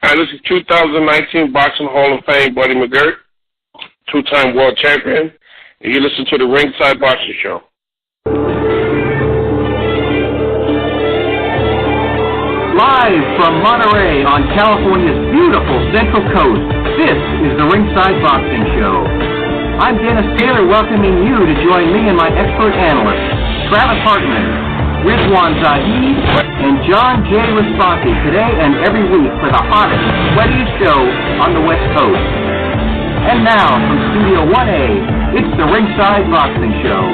This is 2019 Boxing Hall of Fame Buddy McGirt, two-time world champion, and you listen to the Ringside Boxing Show. Live from Monterey on California's beautiful Central Coast, this is the Ringside Boxing Show. I'm Dennis Taylor, welcoming you to join me and my expert analysts, Travis Hartman, Rizwan Zahid, and John J. Responti today and every week for the hottest, sweatiest show on the West Coast. And now, from Studio 1A, it's the Ringside Boxing Show.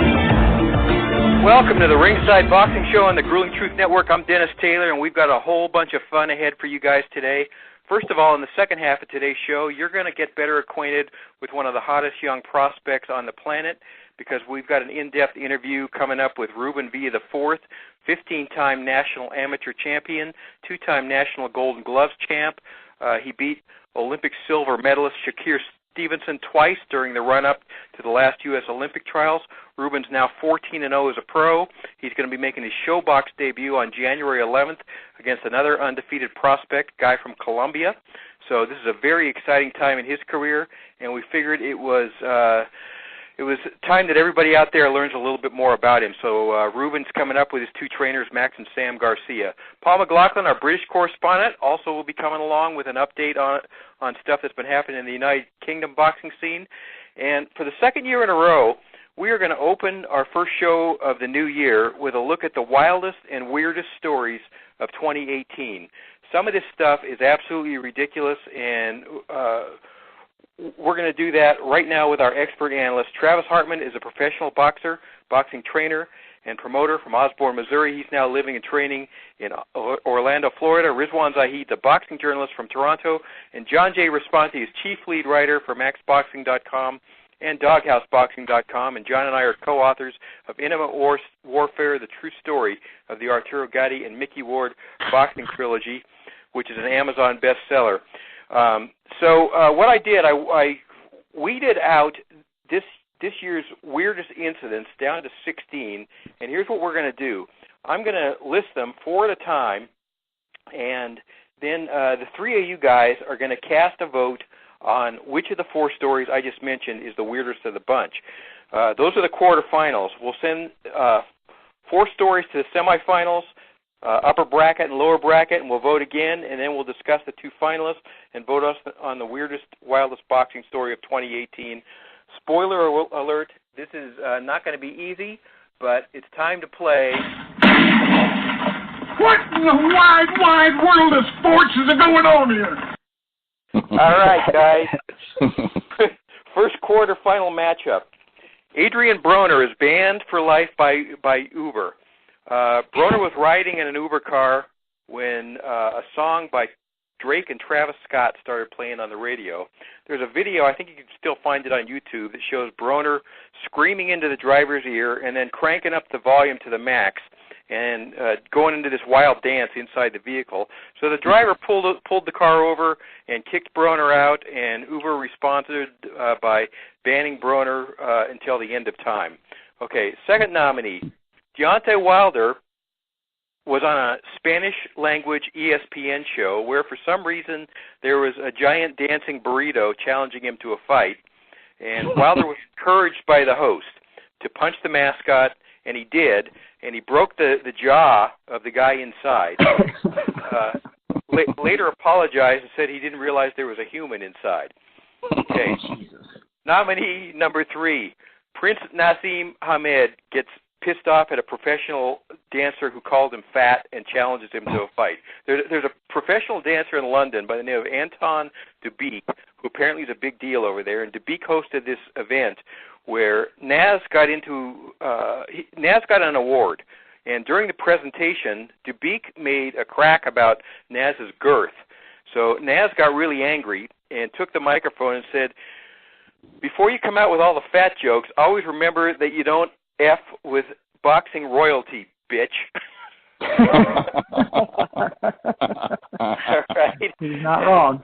Welcome to the Ringside Boxing Show on the Grueling Truth Network. I'm Dennis Taylor, and we've got a whole bunch of fun ahead for you guys today. First of all, in the second half of today's show, you're going to get better acquainted with one of the hottest young prospects on the planet, because we've got an in-depth interview coming up with Ruben Villa IV, 15-time national amateur champion, two-time national Golden Gloves champ. He beat Olympic silver medalist Shakir Stevenson twice during the run-up to the last U.S. Olympic trials. Ruben's now 14-0 as a pro. He's going to be making his ShowBox debut on January 11th against another undefeated prospect, guy from Colombia. So this is a very exciting time in his career, and we figured it was time that everybody out there learns a little bit more about him. So Ruben's coming up with his two trainers, Max and Sam Garcia. Paul McLaughlin, our British correspondent, also will be coming along with an update on stuff that's been happening in the United Kingdom boxing scene. And for the second year in a row, we are going to open our first show of the new year with a look at the wildest and weirdest stories of 2018. Some of this stuff is absolutely ridiculous, and we're going to do that right now with our expert analyst. Travis Hartman is a professional boxer, boxing trainer, and promoter from Osborne, Missouri. He's now living and training in Orlando, Florida. Rizwan Zahid, the boxing journalist from Toronto, and John J. Responti is chief lead writer for MaxBoxing.com and DogHouseBoxing.com, and John and I are co-authors of Intimate Warfare, The True Story of the Arturo Gatti and Mickey Ward Boxing Trilogy, which is an Amazon bestseller. So what I did, I weeded out this year's weirdest incidents down to 16, and here's what we're going to do. I'm going to list them four at a time, and then the three of you guys are going to cast a vote on which of the four stories I just mentioned is the weirdest of the bunch. Those are the quarterfinals. We'll send four stories to the semifinals, upper bracket and lower bracket, and we'll vote again, and then we'll discuss the two finalists and vote on the weirdest, wildest boxing story of 2018. Spoiler alert, this is not going to be easy, but it's time to play. What in the wide world of sports is going on here? All right, guys. First quarterfinal matchup. Adrien Broner is banned for life by Uber. Broner was riding in an Uber car when a song by Drake and Travis Scott started playing on the radio. There's a video, I think you can still find it on YouTube, that shows Broner screaming into the driver's ear and then cranking up the volume to the max and going into this wild dance inside the vehicle. So the driver pulled the car over and kicked Broner out, and Uber responded by banning Broner until the end of time. Okay, second nominee. Deontay Wilder was on a Spanish-language ESPN show where, for some reason, there was a giant dancing burrito challenging him to a fight, and Wilder was encouraged by the host to punch the mascot, and he did, and he broke the jaw of the guy inside. Later apologized and said he didn't realize there was a human inside. Okay. Nominee number 3, Prince Naseem Hamed gets pissed off at a professional dancer who called him fat and challenges him to a fight. There's a professional dancer in London by the name of Anton Dubik, who apparently is a big deal over there, and Dubik hosted this event where Naz got an award, and during the presentation, Dubik made a crack about Naz's girth. So Naz got really angry and took the microphone and said, "Before you come out with all the fat jokes, always remember that you don't F with boxing royalty, bitch." All right. He's not wrong.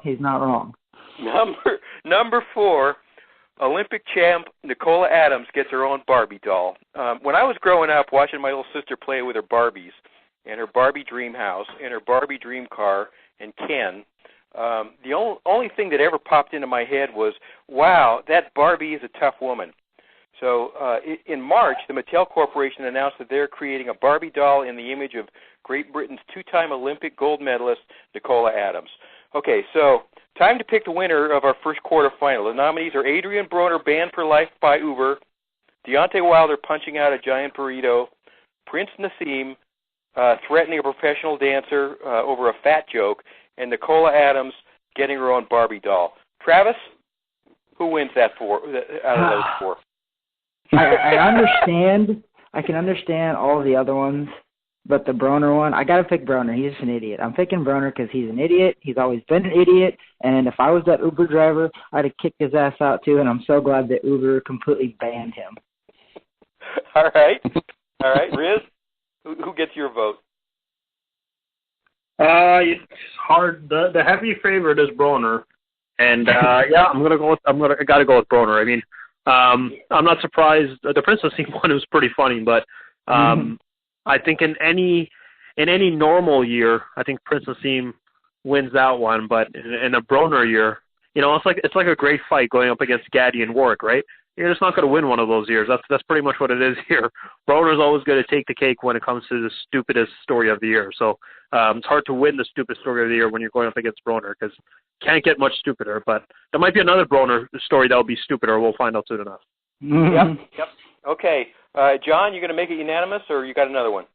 Number 4, Olympic champ Nicola Adams gets her own Barbie doll. When I was growing up, watching my little sister play with her Barbies and her Barbie dream house and her Barbie dream car and Ken, The only thing that ever popped into my head was, wow, that Barbie is a tough woman. So in March, the Mattel Corporation announced that they're creating a Barbie doll in the image of Great Britain's two-time Olympic gold medalist, Nicola Adams. Okay, so time to pick the winner of our first quarterfinal. The nominees are Adrien Broner, banned for life by Uber, Deontay Wilder punching out a giant burrito, Prince Nassim threatening a professional dancer over a fat joke, and Nicola Adams getting her own Barbie doll. Travis, who wins that out of those four? I understand. I can understand all the other ones, but the Broner one, I got to pick Broner. He's just an idiot. I'm picking Broner because he's an idiot. He's always been an idiot, and if I was that Uber driver, I'd have kicked his ass out too, and I'm so glad that Uber completely banned him. All right. Riz, who gets your vote? It's hard. The heavy favorite is Broner, and yeah, I gotta go with Broner. I mean, I'm not surprised. The Prince Nassim one was pretty funny, but I think in any normal year, I think Prince Nassim wins that one. But in a Broner year, it's like a great fight going up against Gaddy and Warwick, right? You're just not going to win one of those years. That's pretty much what it is here. Broner's always going to take the cake when it comes to the stupidest story of the year. So it's hard to win the stupidest story of the year when you're going up against Broner because can't get much stupider. But there might be another Broner story that will be stupider. We'll find out soon enough. Yep. Okay. John, you going to make it unanimous, or you got another one?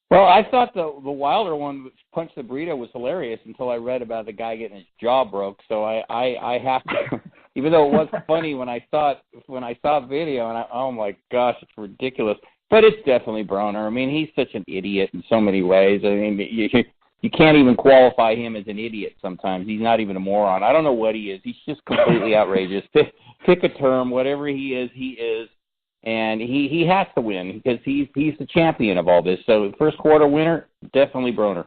Well, I thought the Wilder one, Punch the Burrito, was hilarious until I read about the guy getting his jaw broke. So I have to, even though it was funny when I saw the video, and oh my gosh, it's ridiculous. But it's definitely Broner. I mean, he's such an idiot in so many ways. I mean, you can't even qualify him as an idiot sometimes. He's not even a moron. I don't know what he is. He's just completely outrageous. Pick a term, whatever he is. And he has to win because he's the champion of all this. So first quarter winner, definitely Broner.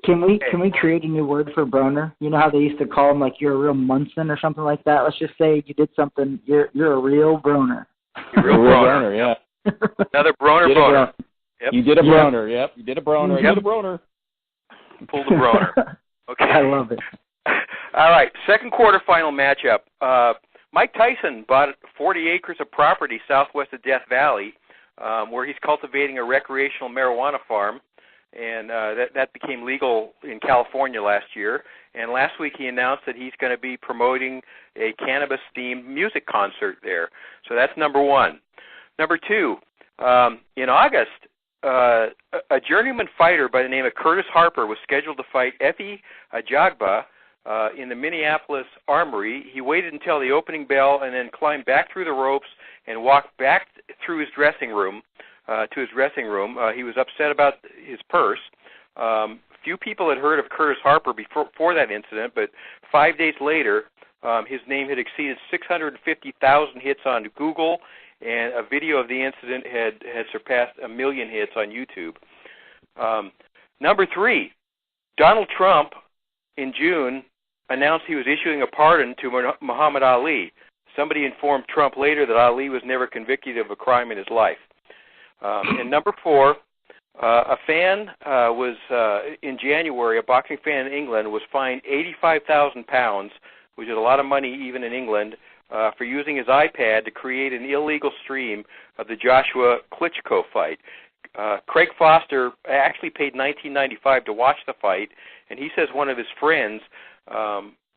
Can we create a new word for Broner? You know how they used to call him like you're a real Munson or something like that? Let's just say you did something. You're a real Broner. You're a real Broner, yeah. Another Broner. Yep. You did a Broner. Yep. You did a Broner. Yep. You did a Broner. Pull the Broner. Okay. I love it. All right. Second quarterfinal matchup. Mike Tyson bought 40 acres of property southwest of Death Valley, where he's cultivating a recreational marijuana farm, and that became legal in California last year. And last week he announced that he's going to be promoting a cannabis-themed music concert there. So that's number one. Number two, in August, a journeyman fighter by the name of Curtis Harper was scheduled to fight Efi Ajagba in the Minneapolis Armory. He waited until the opening bell and then climbed back through the ropes and walked back through his dressing room to his dressing room. He was upset about his purse. Few people had heard of Curtis Harper before that incident, but 5 days later, his name had exceeded 650,000 hits on Google, and a video of the incident had surpassed 1 million hits on YouTube. Number three, Donald Trump in June announced he was issuing a pardon to Muhammad Ali. Somebody informed Trump later that Ali was never convicted of a crime in his life. And number four, a fan was, in January, a boxing fan in England was fined £85,000, which is a lot of money even in England, for using his iPad to create an illegal stream of the Joshua Klitschko fight. Craig Foster actually paid $19.95 to watch the fight, and he says one of his friends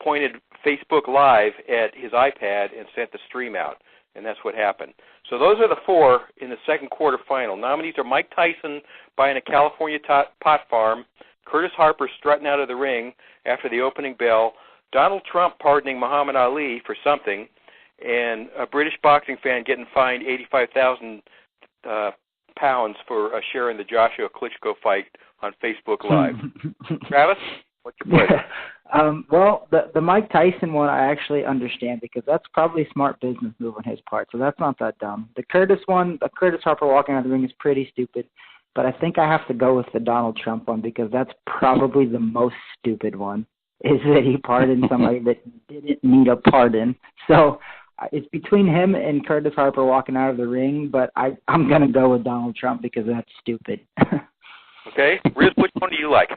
pointed Facebook Live at his iPad and sent the stream out, and that's what happened. So those are the four in the second quarterfinal. Nominees are Mike Tyson buying a California pot farm, Curtis Harper strutting out of the ring after the opening bell, Donald Trump pardoning Muhammad Ali for something, and a British boxing fan getting fined £85,000 for sharing the Joshua Klitschko fight on Facebook Live. Travis, what's your play? Well, the Mike Tyson one I actually understand because that's probably a smart business move on his part, so that's not that dumb. The Curtis one, the Curtis Harper walking out of the ring is pretty stupid, but I think I have to go with the Donald Trump one because that's probably the most stupid one, is that he pardoned somebody that didn't need a pardon. So it's between him and Curtis Harper walking out of the ring, but I'm going to go with Donald Trump because that's stupid. Okay. Riz, which one do you like?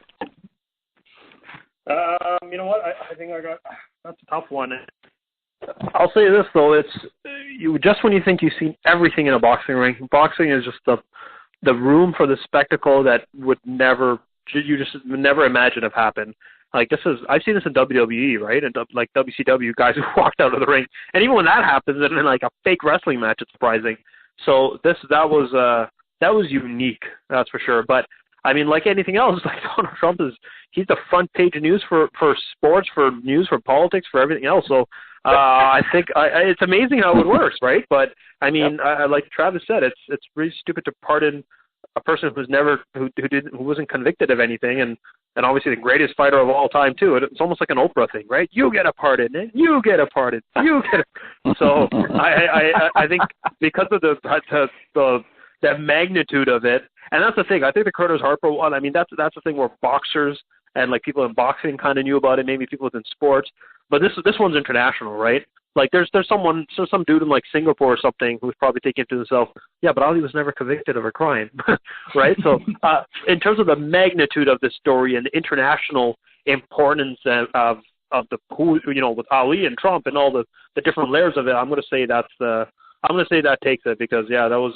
You know what? I think that's a tough one. I'll say this though: it's just when you think you've seen everything in a boxing ring, boxing is just the room for the spectacle that you just would never imagine have happened. Like I've seen this in WWE, right? And like WCW, guys who walked out of the ring, and even when that happens, and in like a fake wrestling match, it's surprising. So that was unique, that's for sure. But I mean, like anything else, like Donald Trump he's the front page of news for sports, for news, for politics, for everything else. So I think it's amazing how it works, right? But I mean, like Travis said, it's really stupid to pardon a person who wasn't convicted of anything, and obviously the greatest fighter of all time too. It's almost like an Oprah thing, right? You get a pardon, and you get a pardon, you get a. So I think because of the magnitude of it, and that's the thing. I think the Curtis Harper one. I mean, that's the thing where boxers and like people in boxing kind of knew about it, maybe people within sports. But this one's international, right? Like there's some dude in like Singapore or something who's probably thinking to himself, yeah, but Ali was never convicted of a crime, right? So in terms of the magnitude of this story and the international importance of the with Ali and Trump and all the different layers of it, I'm going to say that takes it because that was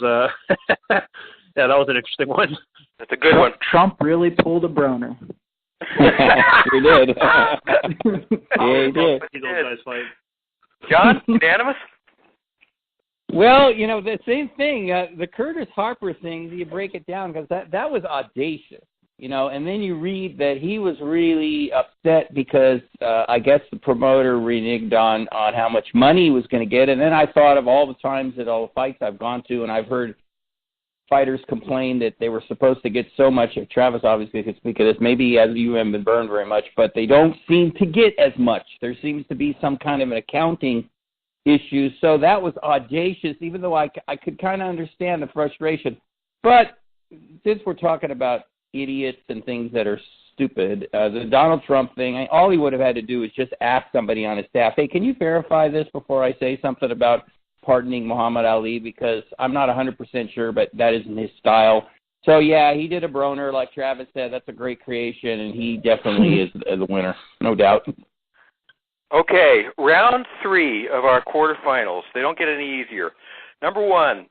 that was an interesting one. That's a good one. Trump really pulled a Broner. He did. Yeah, he did. John, unanimous? Well, the same thing. The Curtis Harper thing, you break it down because that was audacious, and then you read that he was really upset because I guess the promoter reneged on how much money he was going to get. And then I thought of all the times that all the fights I've gone to, and I've heard fighters complain that they were supposed to get so much. If Travis obviously could speak of this, maybe you haven't been burned very much, but they don't seem to get as much. There seems to be some kind of an accounting issue. So that was audacious, even though I could kind of understand the frustration. But since we're talking about idiots and things that are stupid, the Donald Trump thing, all he would have had to do is just ask somebody on his staff, hey, can you verify this before I say something about pardoning Muhammad Ali, because I'm not 100% sure, but that isn't his style. So, yeah, he did a Broner, like Travis said. That's a great creation, and he definitely is the winner, no doubt. Okay, round 3 of our quarterfinals. They don't get any easier. Number 1,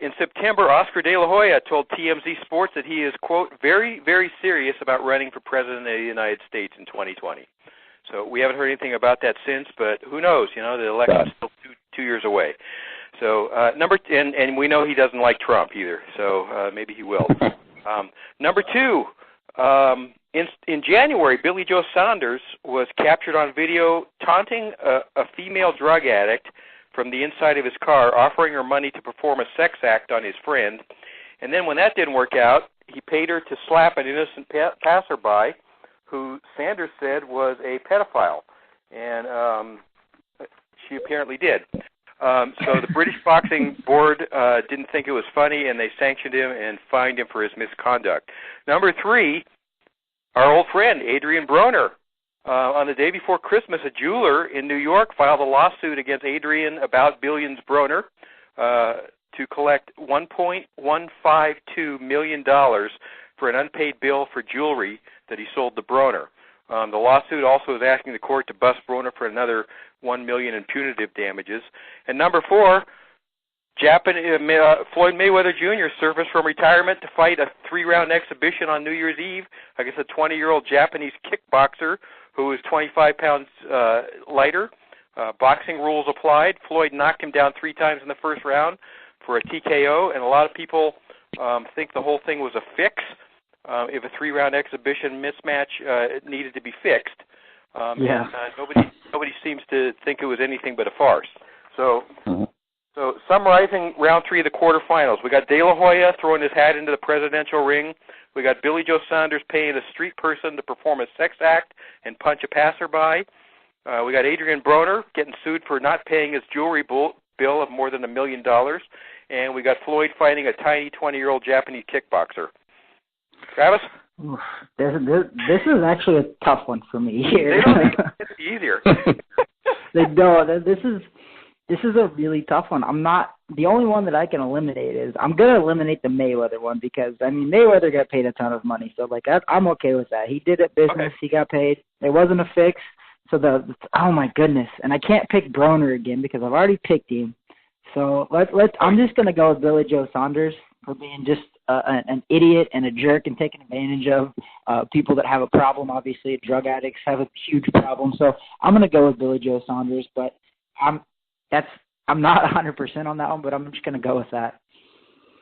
in September, Oscar De La Hoya told TMZ Sports that he is, quote, very, very serious about running for president of the United States in 2020. So we haven't heard anything about that since, but who knows? The election's still two years away. So and we know he doesn't like Trump either. So maybe he will. Number 2, in January, Billy Joe Saunders was captured on video taunting a female drug addict from the inside of his car, offering her money to perform a sex act on his friend. And then when that didn't work out, he paid her to slap an innocent passerby who Sanders said was a pedophile, and she apparently did. So the British Boxing Board didn't think it was funny, and they sanctioned him and fined him for his misconduct. Number 3, our old friend, Adrien Broner. On the day before Christmas, a jeweler in New York filed a lawsuit against Adrien about Billions Broner to collect $1.152 million for an unpaid bill for jewelry that he sold to Broner. The lawsuit also is asking the court to bust Broner for another $1 million in punitive damages. And number 4, Floyd Mayweather Jr. surfaced from retirement to fight a 3-round exhibition on New Year's Eve against a 20-year-old Japanese kickboxer who was 25 pounds lighter. Boxing rules applied. Floyd knocked him down 3 times in the first round for a TKO, and a lot of people think the whole thing was a fix. If a 3-round exhibition mismatch needed to be fixed. Yeah. And, nobody seems to think it was anything but a farce. So summarizing round 3 of the quarterfinals, we got De La Hoya throwing his hat into the presidential ring. We got Billy Joe Saunders paying a street person to perform a sex act and punch a passerby. We got Adrien Broner getting sued for not paying his jewelry bill of more than $1 million. And we got Floyd fighting a tiny 20-year-old Japanese kickboxer. Travis? This is actually a tough one for me here. They don't make it easier. They don't. This is this is a really tough one. I'm not the only one that I can eliminate is I'm gonna eliminate the Mayweather one because I mean Mayweather got paid a ton of money, so like I'm okay with that. He did it business. Okay. He got paid. It wasn't a fix. So oh my goodness, and I can't pick Broner again because I've already picked him. So I'm just gonna go with Billy Joe Saunders for being just an idiot and a jerk and taking advantage of people that have a problem. Obviously, drug addicts have a huge problem. So I'm gonna go with Billy Joe Saunders, but I'm not 100% on that one, but I'm just gonna go with that.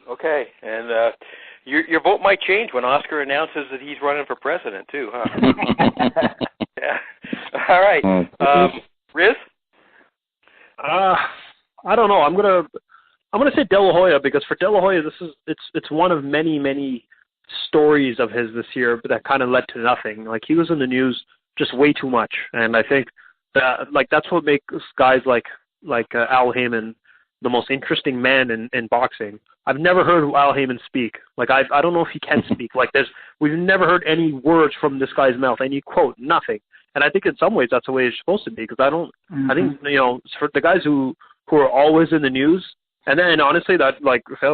Okay, and your vote might change when Oscar announces that he's running for president too, huh? Yeah. All right, Riz. I don't know. I'm gonna say De La Hoya because for De La Hoya, it's one of many stories of his this year that kind of led to nothing. Like he was in the news just way too much, and I think that that's what makes guys like Al Heyman the most interesting man in boxing. I've never heard Al Heyman speak. Like I don't know if he can speak. Like we've never heard any words from this guy's mouth, any quote, nothing. And I think in some ways that's the way it's supposed to be because I think for the guys who are always in the news, and then honestly that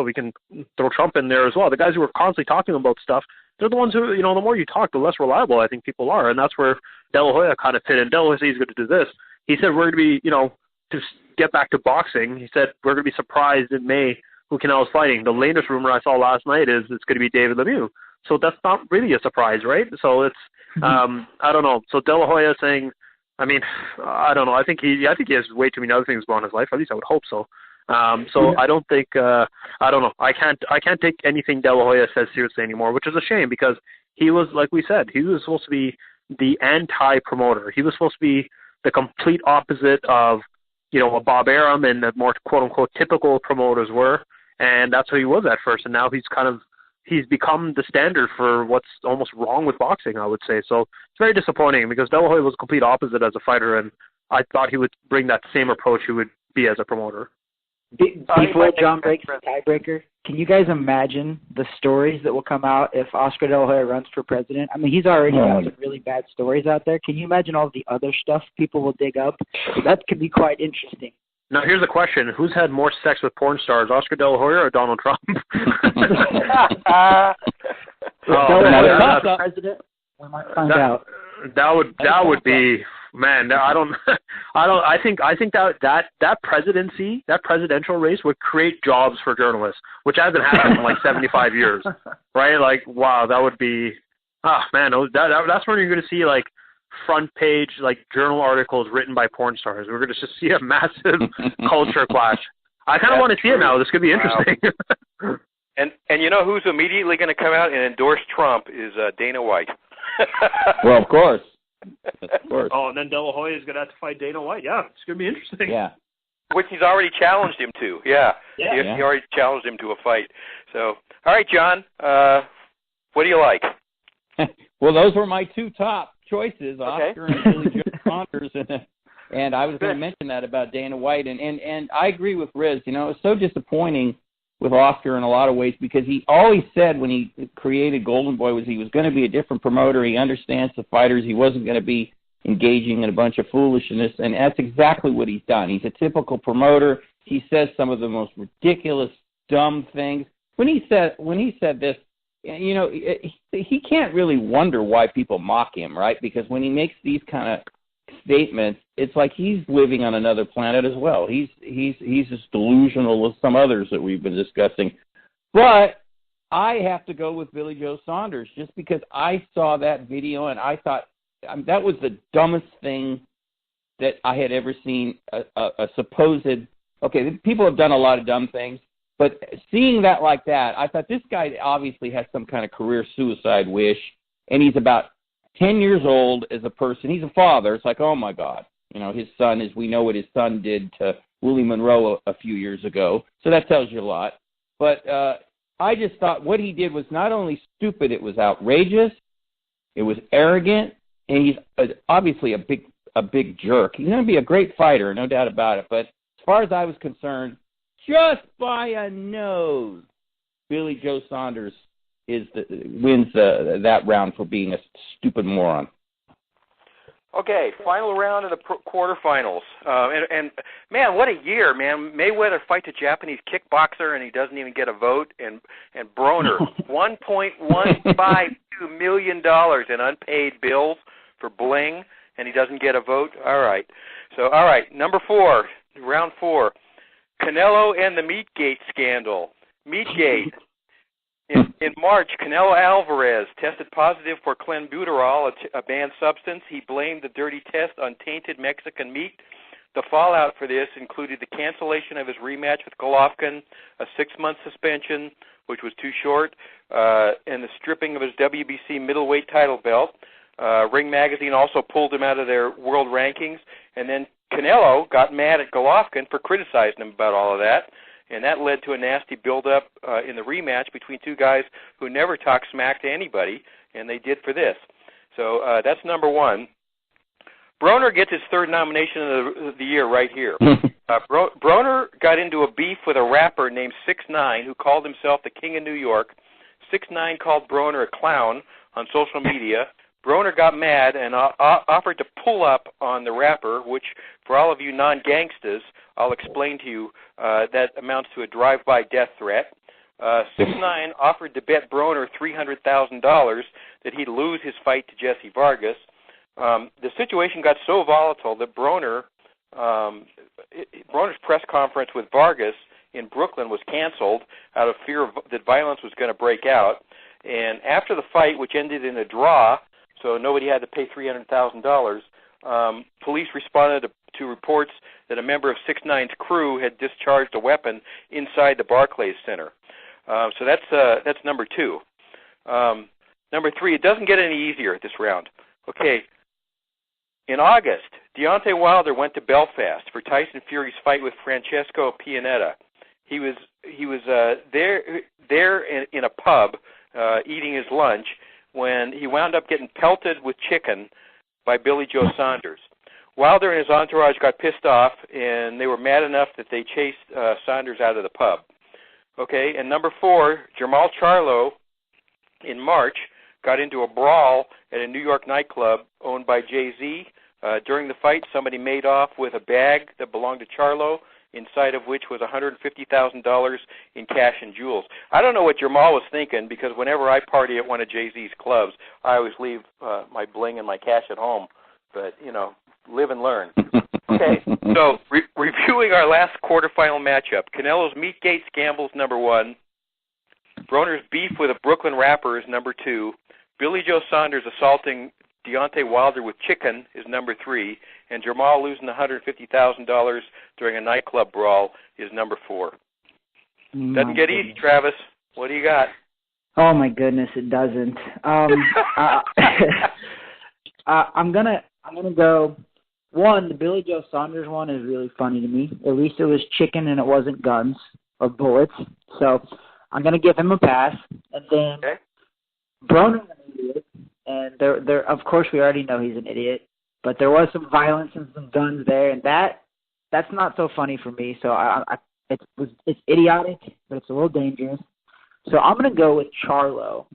we can throw Trump in there as well. The guys who are constantly talking about stuff, they're the ones who the more you talk, the less reliable I think people are, and that's where De La Hoya kind of fit in. De La Hoya said he's going to do this. He said we're going to be to get back to boxing. He said we're going to be surprised in May who Canelo's fighting. The latest rumor I saw last night is it's going to be David Lemieux. So that's not really a surprise, right? So it's I don't know. So De La Hoya saying, I mean, I don't know. I think he has way too many other things going on in his life. At least I would hope so. So I don't think I don't know. I can't take anything De La Hoya says seriously anymore, which is a shame because he was, like we said, he was supposed to be the anti-promoter. He was supposed to be the complete opposite of what Bob Arum and the more quote unquote typical promoters were, and that's who he was at first. And now he's become the standard for what's almost wrong with boxing, I would say. So it's very disappointing because De La Hoya was the complete opposite as a fighter, and I thought he would bring that same approach he would be as a promoter. Before John breaks the tiebreaker, can you guys imagine the stories that will come out if Oscar De La Hoya runs for president? I mean, he's already got some really bad stories out there. Can you imagine all the other stuff people will dig up? That could be quite interesting. Now, here's a question. Who's had more sex with porn stars, Oscar De La Hoya or Donald Trump? President? We might find out. That would be, man, I think that presidency, that presidential race would create jobs for journalists, which hasn't happened in like 75 years, right? Like, wow, that would be, man, that's when you're going to see like front page like journal articles written by porn stars. We're going to just see a massive culture clash. I kind of want to see it now. This could be interesting. Wow. And you know who's immediately going to come out and endorse Trump is Dana White. Well, of course. Of course. Oh, and then De La Hoya is going to have to fight Dana White. Yeah, it's going to be interesting. Yeah. Which he's already challenged him to. Yeah. He already challenged him to a fight. So, all right, John, what do you like? Well, those were my two top choices, Oscar and Billy Joe Saunders. And I was going to mention that about Dana White. And I agree with Riz. It's so disappointing with Oscar in a lot of ways because he always said when he created Golden Boy was he was going to be a different promoter. He understands the fighters. He wasn't going to be engaging in a bunch of foolishness, and that's exactly what he's done. He's a typical promoter. He says some of the most ridiculous, dumb things. When he said this, he can't really wonder why people mock him, right? Because when he makes these kind of statements, it's like he's living on another planet as well. He's as delusional as some others that we've been discussing. But I have to go with Billy Joe Saunders just because I saw that video and I thought that was the dumbest thing that I had ever seen. A supposed people have done a lot of dumb things, but seeing that like that, I thought this guy obviously has some kind of career suicide wish, and he's about 10 years old as a person. He's a father. It's like, oh, my God. His son we know what his son did to Willie Monroe a few years ago. So that tells you a lot. But I just thought what he did was not only stupid, it was outrageous, it was arrogant, and he's obviously a big jerk. He's going to be a great fighter, no doubt about it. But as far as I was concerned, just by a nose, Billy Joe Saunders wins that round for being a stupid moron. Okay, final round of the quarterfinals. And man, what a year, man. Mayweather fights a Japanese kickboxer, and he doesn't even get a vote. And Broner, $1.152 million in unpaid bills for bling, and he doesn't get a vote. All right. Number 4, round 4. Canelo and the Meatgate scandal. Meatgate. In March, Canelo Alvarez tested positive for clenbuterol, a banned substance. He blamed the dirty test on tainted Mexican meat. The fallout for this included the cancellation of his rematch with Golovkin, a 6-month suspension, which was too short, and the stripping of his WBC middleweight title belt. Ring Magazine also pulled him out of their world rankings. And then Canelo got mad at Golovkin for criticizing him about all of that. And that led to a nasty build-up in the rematch between two guys who never talk smack to anybody, and they did for this. So that's number 1. Broner gets his 3rd nomination of the year right here. Broner got into a beef with a rapper named 6ix9ine who called himself the King of New York. 6ix9ine called Broner a clown on social media. Broner got mad and offered to pull up on the rapper, which, for all of you non-gangstas, I'll explain to you, that amounts to a drive-by death threat. 6ix9ine offered to bet Broner $300,000 that he'd lose his fight to Jesse Vargas. The situation got so volatile that Broner's press conference with Vargas in Brooklyn was canceled out of fear that violence was going to break out. And after the fight, which ended in a draw, so nobody had to pay $300,000, police responded to reports that a member of 6ix9ine's crew had discharged a weapon inside the Barclays Center. So that's number 2. Number 3, it doesn't get any easier this round. Okay, in August, Deontay Wilder went to Belfast for Tyson Fury's fight with Francesco Pianetta. He was there in a pub eating his lunch when he wound up getting pelted with chicken by Billy Joe Saunders. Wilder and his entourage got pissed off, and they were mad enough that they chased Saunders out of the pub. Okay, and number 4, Jamal Charlo, in March, got into a brawl at a New York nightclub owned by Jay-Z. During the fight, somebody made off with a bag that belonged to Charlo, inside of which was $150,000 in cash and jewels. I don't know what Jamal was thinking, because whenever I party at one of Jay-Z's clubs, I always leave my bling and my cash at home. But, live and learn. Okay, so reviewing our last quarterfinal matchup, Canelo's Meatgate scandals, number 1. Broner's beef with a Brooklyn rapper is number 2. Billy Joe Saunders assaulting Deontay Wilder with chicken is number 3. And Jamal losing $150,000 during a nightclub brawl is number 4. Doesn't get easy, Travis. What do you got? Oh, my goodness, it doesn't. I'm gonna go. 1, the Billy Joe Saunders one is really funny to me. At least it was chicken and it wasn't guns or bullets. So I'm going to give him a pass. And then Broner's an idiot. And there, of course, we already know he's an idiot. But there was some violence and some guns there. And that's not so funny for me. So it's idiotic, but it's a little dangerous. So I'm going to go with Charlo,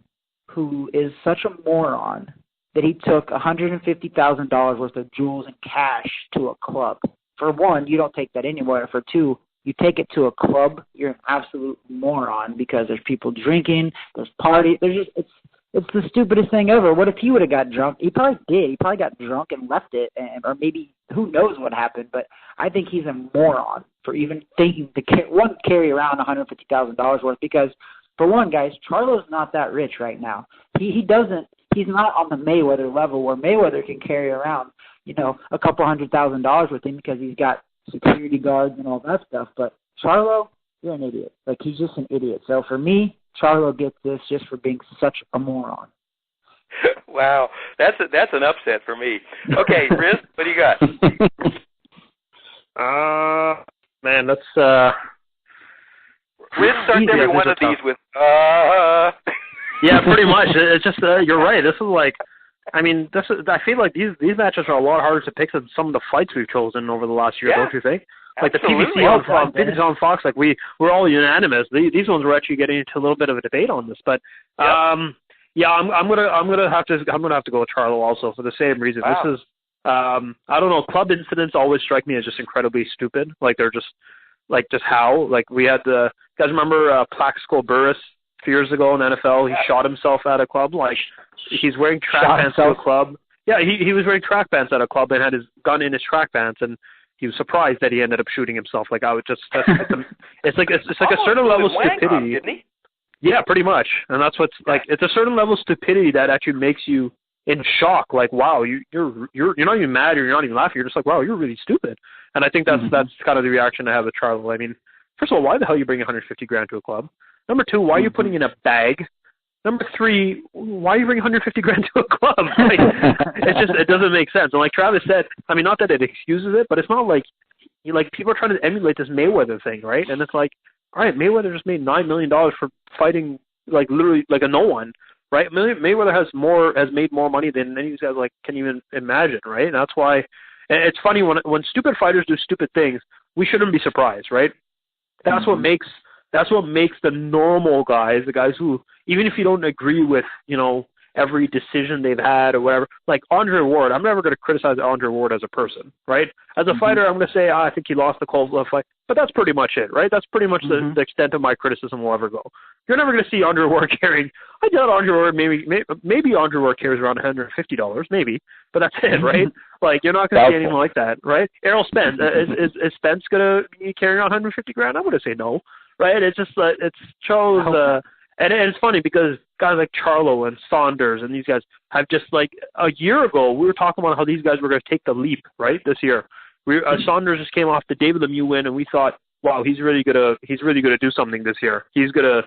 who is such a moron that he took $150,000 worth of jewels and cash to a club. For 1, you don't take that anywhere. For 2, you take it to a club, you're an absolute moron because there's people drinking, there's parties. It's the stupidest thing ever. What if he would have got drunk? He probably did. He probably got drunk and left it, or maybe who knows what happened. But I think he's a moron for even thinking to carry around $150,000 worth because, for 1, guys, Charlo's not that rich right now. He's not on the Mayweather level where Mayweather can carry around, a couple $100,000 with him because he's got security guards and all that stuff. But Charlo, you're an idiot. He's just an idiot. So for me, Charlo gets this just for being such a moron. Wow, that's an upset for me. Okay, Riz, what do you got? Man, that's Riz starts every one of these with Yeah, pretty much. It's just you're right. This is like, I feel like these matches are a lot harder to pick than some of the fights we've chosen over the last year. Don't you think? Like absolutely. The PBC on Fox, like we're all unanimous. These ones were actually getting into a little bit of a debate on this, but I'm gonna have to go with Charlo also for the same reason. Wow. I don't know. Club incidents always strike me as just incredibly stupid. Like they're just how. Like we had you guys remember Plaxico Burress a few years ago in the NFL? He shot himself at a club. Like he's wearing track pants at a club. Yeah, he was wearing track pants at a club and had his gun in his track pants, and he was surprised that he ended up shooting himself. Like I would just, it's like a certain level of stupidity. Didn't he? Yeah, pretty much. And that's what's like. It's a certain level of stupidity that actually makes you in shock. Like, wow, you're not even mad or you're not even laughing. You're just like, wow, you're really stupid. And I think that's kind of the reaction I have with Charlo. I mean, first of all, why the hell are you bringing $150,000 to a club? Number two, why are you putting in a bag? Number three, why are you bringing $150,000 to a club? Like, it doesn't make sense. And like Travis said, I mean, not that it excuses it, but it's not like people are trying to emulate this Mayweather thing, right? And it's like, all right, Mayweather just made $9 million for fighting like literally like a no one, right? Mayweather has made more money than any of these guys like can even imagine, right? And that's why it's funny when stupid fighters do stupid things, we shouldn't be surprised, right? That's what makes the normal guys, the guys who, even if you don't agree with, every decision they've had or whatever, like Andre Ward, I'm never going to criticize Andre Ward as a person, right? As a fighter, I'm going to say, I think he lost the Kovalev fight, but that's pretty much it, right? That's pretty much the extent of my criticism will ever go. You're never going to see Andre Ward carrying, I doubt Andre Ward, maybe Andre Ward carries around $150, maybe, but that's it, right? Like, you're not going to see anything like that, right? Errol Spence, is Spence going to be carrying around $150,000? I'm going to say no, right? It's just, it's Charles, and it's funny because guys like Charlo and Saunders and these guys have just like a year ago, we were talking about how these guys were going to take the leap, right, this year. Saunders just came off the David Lemieux win, and we thought, wow, he's really gonna do something this year. He's gonna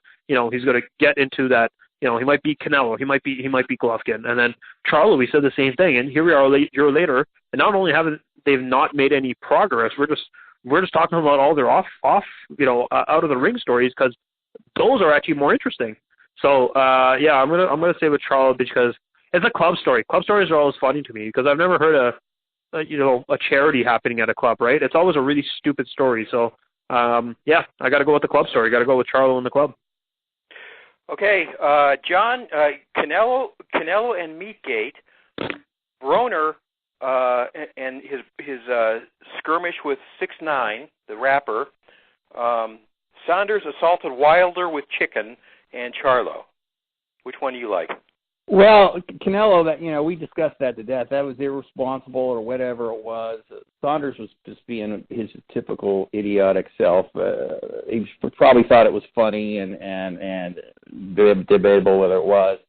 get into that. He might beat Canelo. He might beat Golovkin. And then Charlo, we said the same thing. And here we are a year later, and not only they've not made any progress, we're just talking about all their off out of the ring stories because those are actually more interesting. So I'm gonna say with Charlo because it's a club story. Club stories are always funny to me because I've never heard a charity happening at a club, right? It's always a really stupid story. So I got to go with the club story. Got to go with Charlo and the club. Okay, John, Canelo and Meatgate, Broner and his skirmish with 6ix9ine, the rapper. Saunders assaulted Wilder with chicken, and Charlo. Which one do you like? Well, Canelo, we discussed that to death. That was irresponsible or whatever it was. Saunders was just being his typical idiotic self. He probably thought it was funny and debatable whether it was.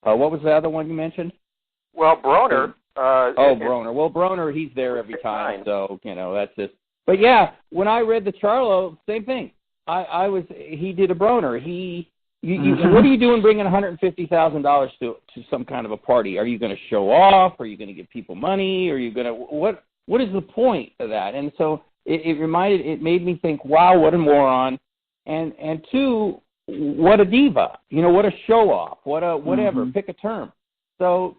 What was the other one you mentioned? Well, Broner. Broner. Well, Broner, he's there every time, so, that's just. But, yeah, when I read the Charlo, same thing. He did a Broner. What are you doing bringing $150,000 to some kind of a party? Are you going to show off? Are you going to give people money? Are you going to what is the point of that? And so it made me think, wow, what a moron, and two, what a diva, what a show off, what a whatever, pick a term. So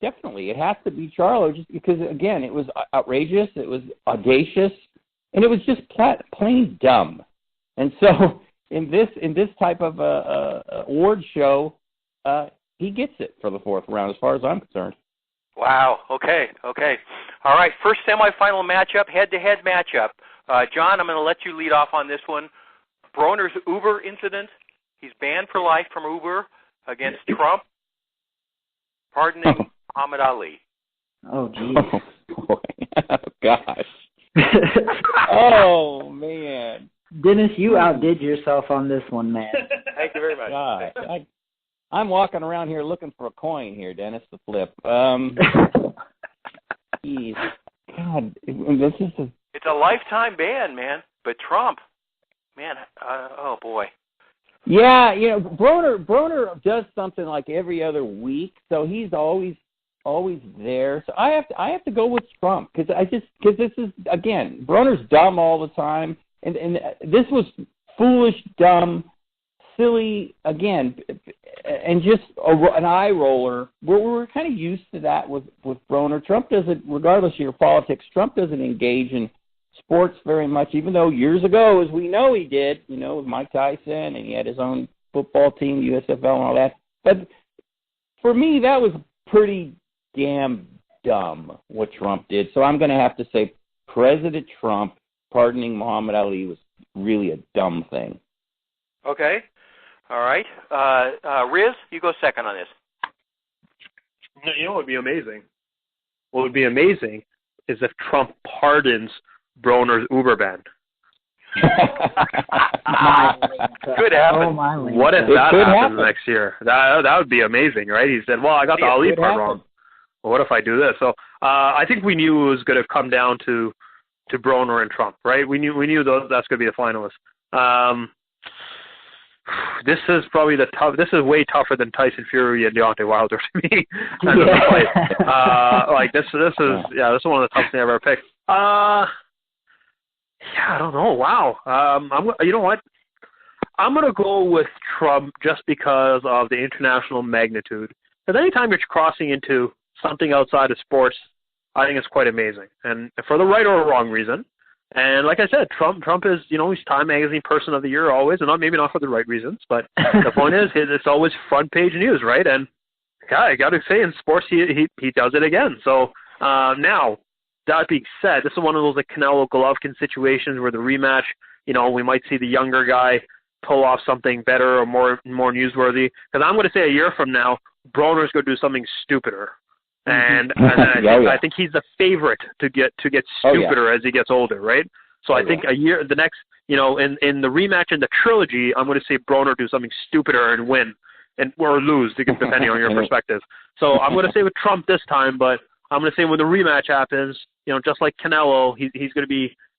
definitely it has to be Charlo, just because again it was outrageous, it was audacious, and it was just plain dumb. And so in this type of award show, he gets it for the fourth round as far as I'm concerned. Wow. Okay. All right. First semifinal matchup, head-to-head matchup. John, I'm going to let you lead off on this one. Broner's Uber incident. He's banned for life from Uber against Trump, pardoning Muhammad Ali. Oh, geez. Oh, boy. Oh, gosh. Oh, man. Dennis, you outdid yourself on this one, man. Thank you very much. Gosh, I'm walking around here looking for a coin here, Dennis, to flip. Geez. God, this is It's a lifetime ban, man. But Trump, man, oh, boy. Yeah, Broner does something like every other week, so he's always there. So I have to go with Trump because this is, again, Broner's dumb all the time. And this was foolish, dumb, silly, again, and just an eye roller. We're kind of used to that with Broner. Trump doesn't, regardless of your politics, Trump doesn't engage in sports very much, even though years ago, as we know he did, with Mike Tyson, and he had his own football team, USFL and all that. But for me, that was pretty damn dumb what Trump did. So I'm going to have to say President Trump pardoning Muhammad Ali was really a dumb thing. Okay. All right. Riz, you go second on this. You know what would be amazing? What would be amazing is if Trump pardons Broner's Uber ban. Could happen. Oh, what if that happens next year? That would be amazing, right? He said, well, I got the Ali part wrong. Well, what if I do this? So I think we knew it was going to come down to Broner and Trump, right? We knew that's going to be the finalists. This is probably this is way tougher than Tyson Fury and Deontay Wilder to me. This is one of the toughest things I've ever picked. I don't know. Wow. You know what? I'm going to go with Trump just because of the international magnitude. Because anytime you're crossing into something outside of sports, I think it's quite amazing, and for the right or wrong reason. And like I said, Trump is, he's Time Magazine Person of the Year always, and maybe not for the right reasons, but the point is, it's always front page news, right? And I got to say, in sports, he does it again. So now, that being said, this is one of those Canelo Golovkin situations where the rematch, we might see the younger guy pull off something better or more newsworthy. Because I'm going to say a year from now, Broner's going to do something stupider. And I think he's the favorite to get stupider as he gets older, right? So I think in the rematch in the trilogy, I'm going to see Broner do something stupider and win, or lose, depending on your perspective. So I'm going to say with Trump this time, but I'm going to say when the rematch happens, just like Canelo, he's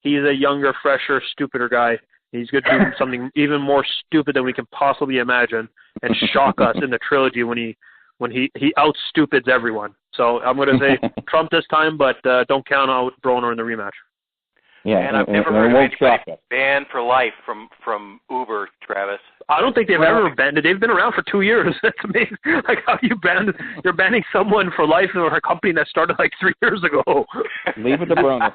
a younger, fresher, stupider guy. He's going to do something even more stupid than we can possibly imagine and shock us in the trilogy when he out-stupids everyone. So I'm going to say Trump this time, but don't count out Broner in the rematch. Yeah, and I've never heard of anybody banned for life from Uber, Travis. I don't think they've ever banned it. They've been around for 2 years. That's amazing. Like how you're banning someone for life for a company that started 3 years ago. Leave it to Broner.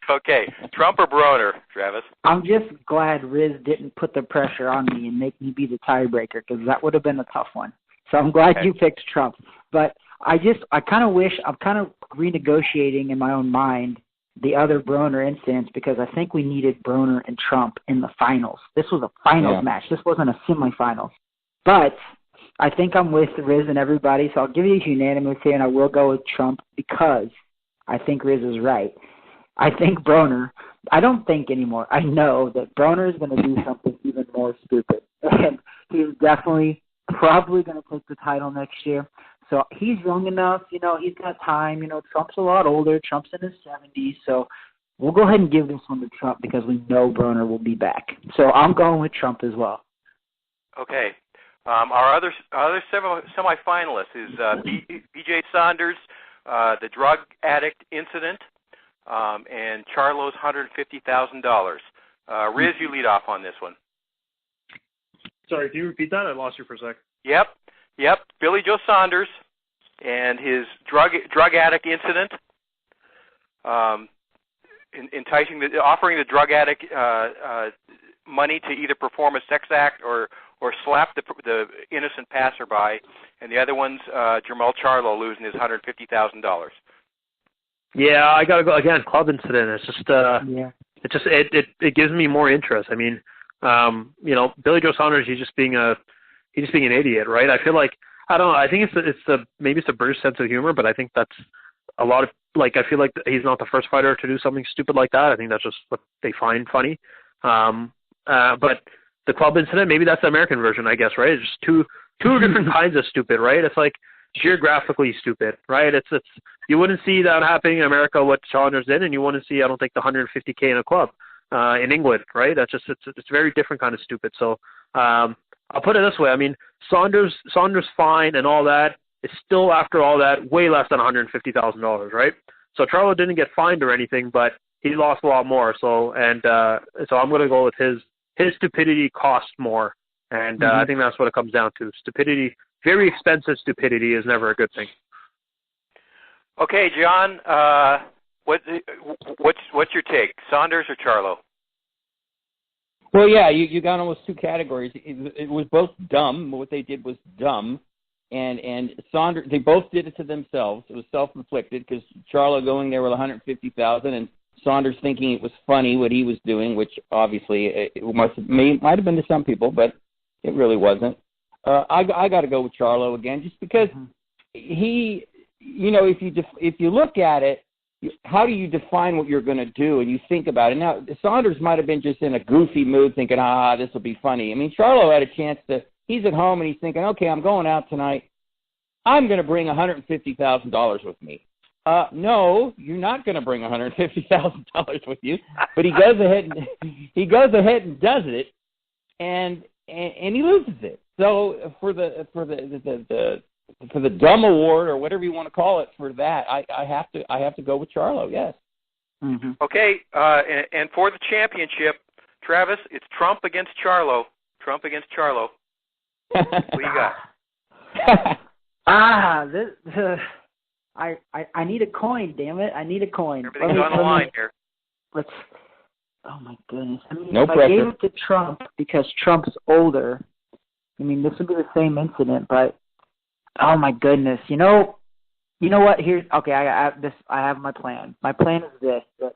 Okay, Trump or Broner, Travis? I'm just glad Riz didn't put the pressure on me and make me be the tiebreaker, because that would have been a tough one. So I'm glad you picked Trump. But I kind of wish, I'm kind of renegotiating in my own mind the other Broner instance, because I think we needed Broner and Trump in the finals. This was a finals match. This wasn't a semifinals. But I think I'm with Riz and everybody, so I'll give you a unanimous here, and I will go with Trump because I think Riz is right. I think Broner, I don't think anymore. I know that Broner is going to do something even more stupid. And he's definitely probably going to take the title next year. So he's young enough, he's got time. Trump's a lot older. Trump's in his 70s. So we'll go ahead and give this one to Trump because we know Broner will be back. So I'm going with Trump as well. Okay. Our other semifinalist is B.J. Saunders, the drug addict incident, and Charlo's $150,000. Riz, you lead off on this one. Sorry, can you repeat that? I lost you for a sec. Yep. Billy Joe Saunders and his drug addict incident, offering the drug addict money to either perform a sex act or slap the innocent passerby, and the other one's Jamal Charlo losing his $150,000. Yeah, I gotta go again. Club incident. It's just it gives me more interest. I mean, Billy Joe Saunders, he's just being an idiot, right? I feel like I think maybe it's a British sense of humor, but I think that's a lot of I feel like he's not the first fighter to do something stupid like that. I think that's just what they find funny. But the club incident, maybe that's the American version, I guess, right? It's just two different kinds of stupid, right? It's geographically stupid, right? It's you wouldn't see that happening in America, what Saunders did, and you wouldn't see, I don't think, the $150K in a club in England, right? That's just it's a very different kind of stupid. So I'll put it this way. I mean, Saunders fine and all that is still, after all that, way less than $150,000, right? So Charlo didn't get fined or anything, but he lost a lot more. So I'm going to go with his stupidity cost more, and I think that's what it comes down to. Stupidity, very expensive stupidity, is never a good thing. Okay, John, what's your take? Saunders or Charlo? Well, yeah, you got almost two categories. It was both dumb. What they did was dumb. And Saunders, they both did it to themselves. It was self-inflicted because Charlo going there with $150,000 and Saunders thinking it was funny what he was doing, which obviously it might have been to some people, but it really wasn't. I got to go with Charlo again, just because he, if you look at it, how do you define what you're going to do? And you think about it. Now, Saunders might have been just in a goofy mood thinking, this will be funny. I mean, Charlo had a chance to, he's at home and he's thinking, okay, I'm going out tonight. I'm going to bring $150,000 with me. No, you're not going to bring $150,000 with you. But he goes ahead and does it, and he loses it. So for the dumb award or whatever you want to call it for that, I have to go with Charlo. Yes. Mm-hmm. Okay, and for the championship, Travis, it's Trump against Charlo. Trump against Charlo. What do you got? I need a coin, damn it. I need a coin. Everything's on the line here. Oh, my goodness. I mean, no if pressure. I gave it to Trump because Trump's older, I mean, this would be the same incident, but, oh, my goodness. You know what? I have my plan. My plan is this, that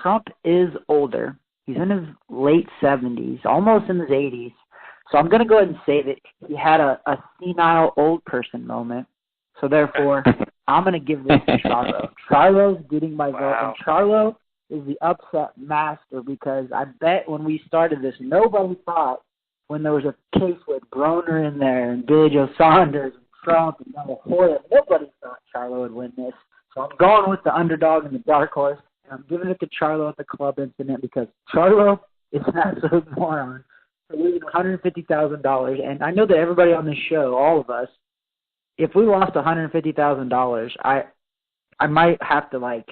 Trump is older. He's in his late 70s, almost in his 80s. So I'm going to go ahead and say that he had a senile old person moment. So therefore, I'm going to give this to Charlo. Charlo's getting my vote, and Charlo is the upset master because I bet when we started this, nobody thought when there was a case with Broner in there and Billy Joe Saunders and Trump and Hoya, nobody thought Charlo would win this. So I'm going with the underdog and the dark horse, and I'm giving it to Charlo at the club incident because Charlo is an absolute moron for losing $150,000. And I know that everybody on this show, all of us, if we lost $150,000, I might have to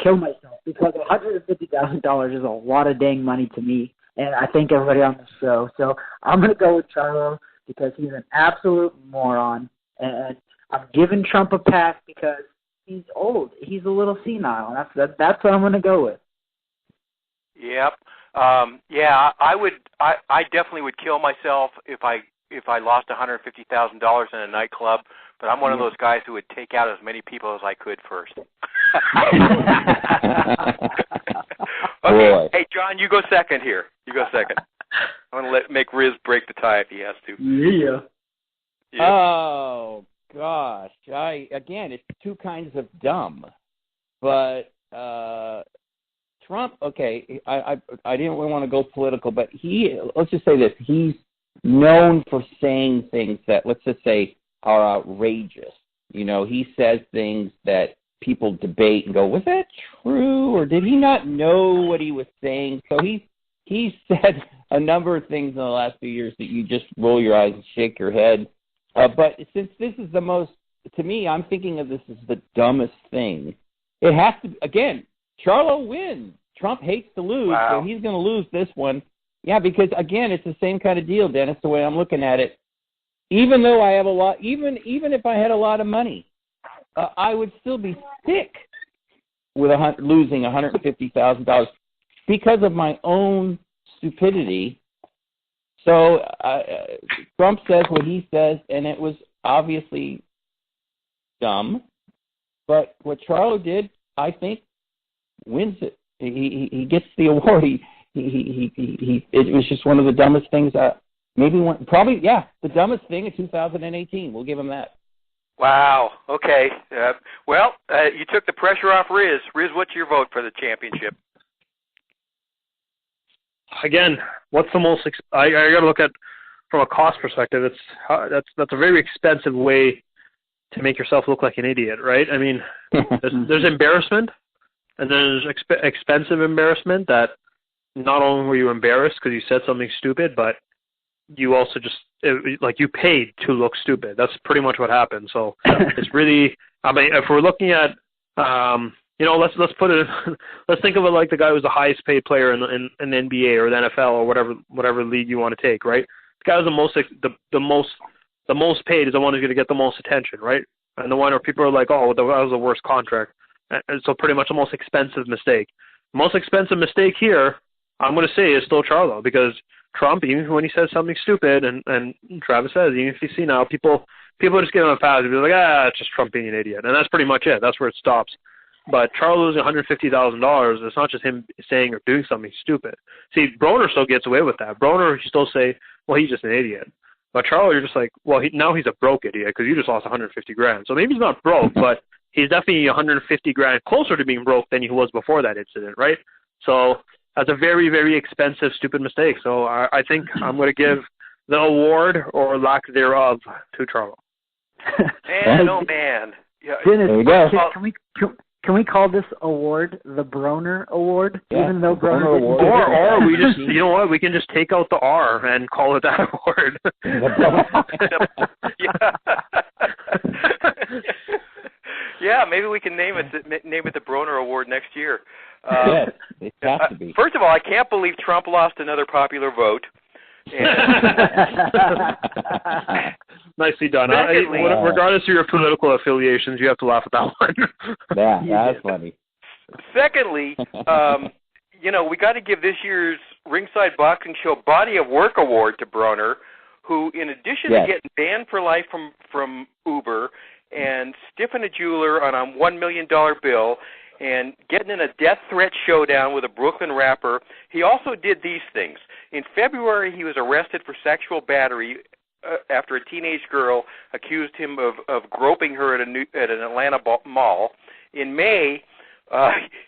kill myself because $150,000 is a lot of dang money to me, and I think everybody on the show. So I'm going to go with Charlo because he's an absolute moron, and I'm giving Trump a pass because he's old. He's a little senile. That's what I'm going to go with. Yep. I definitely would kill myself if I lost $150,000 in a nightclub, but I'm one of those guys who would take out as many people as I could first. Okay, hey John, you go second here. You go second. I'm gonna make Riz break the tie if he has to. Yeah. Oh gosh, again, it's two kinds of dumb, but Trump. Okay, I didn't really want to go political, but let's just say this: he's known for saying things that, let's just say, are outrageous. He says things that people debate and go, was that true, or did he not know what he was saying? So he said a number of things in the last few years that you just roll your eyes and shake your head. But since this is the most, to me, I'm thinking of this as the dumbest thing. It has to, again, Charlo wins. Trump hates to lose, so he's going to lose this one. Yeah, because, again, it's the same kind of deal, Dennis, the way I'm looking at it. Even though I have a lot, even if I had a lot of money, I would still be sick with losing $150,000 because of my own stupidity. So Trump says what he says, and it was obviously dumb. But what Charlo did, I think, wins it. He gets the award. It was just one of the dumbest things. The dumbest thing in 2018. We'll give him that. Wow. Okay. You took the pressure off Riz. Riz, what's your vote for the championship? Again, what's the most? I got to look at from a cost perspective. That's a very expensive way to make yourself look like an idiot, right? I mean, there's embarrassment, and then there's expensive embarrassment that not only were you embarrassed because you said something stupid, but you also just you paid to look stupid. That's pretty much what happened. So it's really, I mean, if we're looking at, let's put it, let's think of it like the guy who's the highest paid player in the NBA or the NFL or whatever league you want to take, right? The guy who's the most paid is the one who's going to get the most attention, right? And the one where people are like, oh, that was the worst contract. And so pretty much the most expensive mistake. The most expensive mistake here, I'm going to say, is still Charlo, because Trump, even when he says something stupid, and Travis says, even if you see now, people just give him a pass and be like, it's just Trump being an idiot. And that's pretty much it. That's where it stops. But Charlo losing $150,000, it's not just him saying or doing something stupid. See, Broner still gets away with that. Broner, you still say, well, he's just an idiot. But Charlo, you're just like, well, now he's a broke idiot because you just lost $150,000. So maybe he's not broke, but he's definitely $150,000 closer to being broke than he was before that incident, right? So that's a very, very expensive, stupid mistake. So I think I'm going to give the award or lack thereof to Charlo. Man, oh man. Yeah. Dennis, there you go. Can we call this award the Broner Award? Yeah, even though Broner Award. Or we just, you know what, we can just take out the R and call it that award. Yeah, maybe we can name it the Broner Award next year. Yes, it has to be. First of all, I can't believe Trump lost another popular vote. Nicely done. Secondly, Regardless of your political affiliations, you have to laugh at that one. Yeah, that's funny. Secondly, we got to give this year's Ringside Boxing Show Body of Work Award to Broner, who, in addition to getting banned for life from Uber and stiffing a jeweler on a $1 million bill and getting in a death threat showdown with a Brooklyn rapper, he also did these things. In February, he was arrested for sexual battery after a teenage girl accused him of groping her at an Atlanta mall. In May,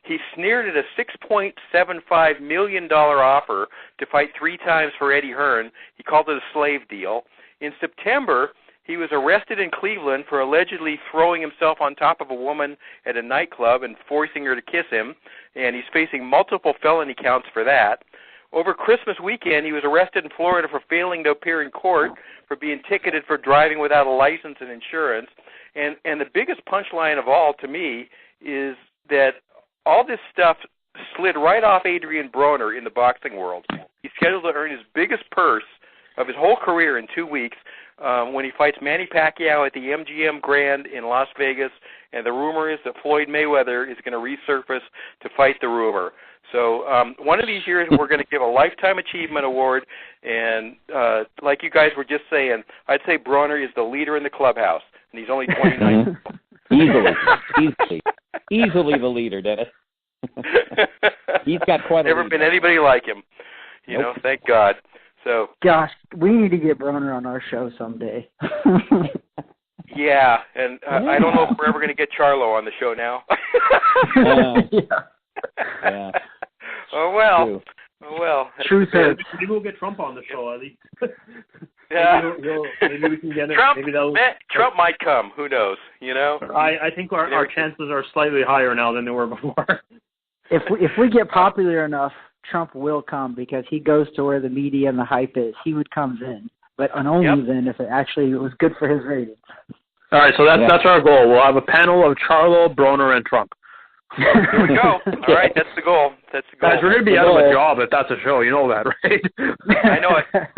he sneered at a $6.75 million offer to fight 3 times for Eddie Hearn. He called it a slave deal. In September, he was arrested in Cleveland for allegedly throwing himself on top of a woman at a nightclub and forcing her to kiss him, and he's facing multiple felony counts for that. Over Christmas weekend, he was arrested in Florida for failing to appear in court for being ticketed for driving without a license and insurance. And the biggest punchline of all to me is that all this stuff slid right off Adrien Broner in the boxing world. He's scheduled to earn his biggest purse of his whole career in 2 weeks when he fights Manny Pacquiao at the MGM Grand in Las Vegas, and the rumor is that Floyd Mayweather is going to resurface to fight the rumor. So one of these years we're going to give a Lifetime Achievement Award, and like you guys were just saying, I'd say Broner is the leader in the clubhouse, and he's only 29. Easily the leader, Dennis. He's got quite a Never been anybody like him. You know, thank God. So, gosh, we need to get Broner on our show someday. Yeah, and I don't know if we're ever going to get Charlo on the show now. Yeah. Oh, well. True. Oh, well. True, sir. Maybe we'll get Trump on the show, at least. Yeah. Maybe we can get it. Trump might come. Who knows? You know. I think our chances are slightly higher now than they were before. If we get popular enough, Trump will come because he goes to where the media and the hype is. He would come then, but only then if it actually was good for his ratings. All right, so that's our goal. We'll have a panel of Charlo, Broner, and Trump. Here we go. All right, that's the goal. Guys, we're going to be out of a job if that's a show. You know that, right? I know it.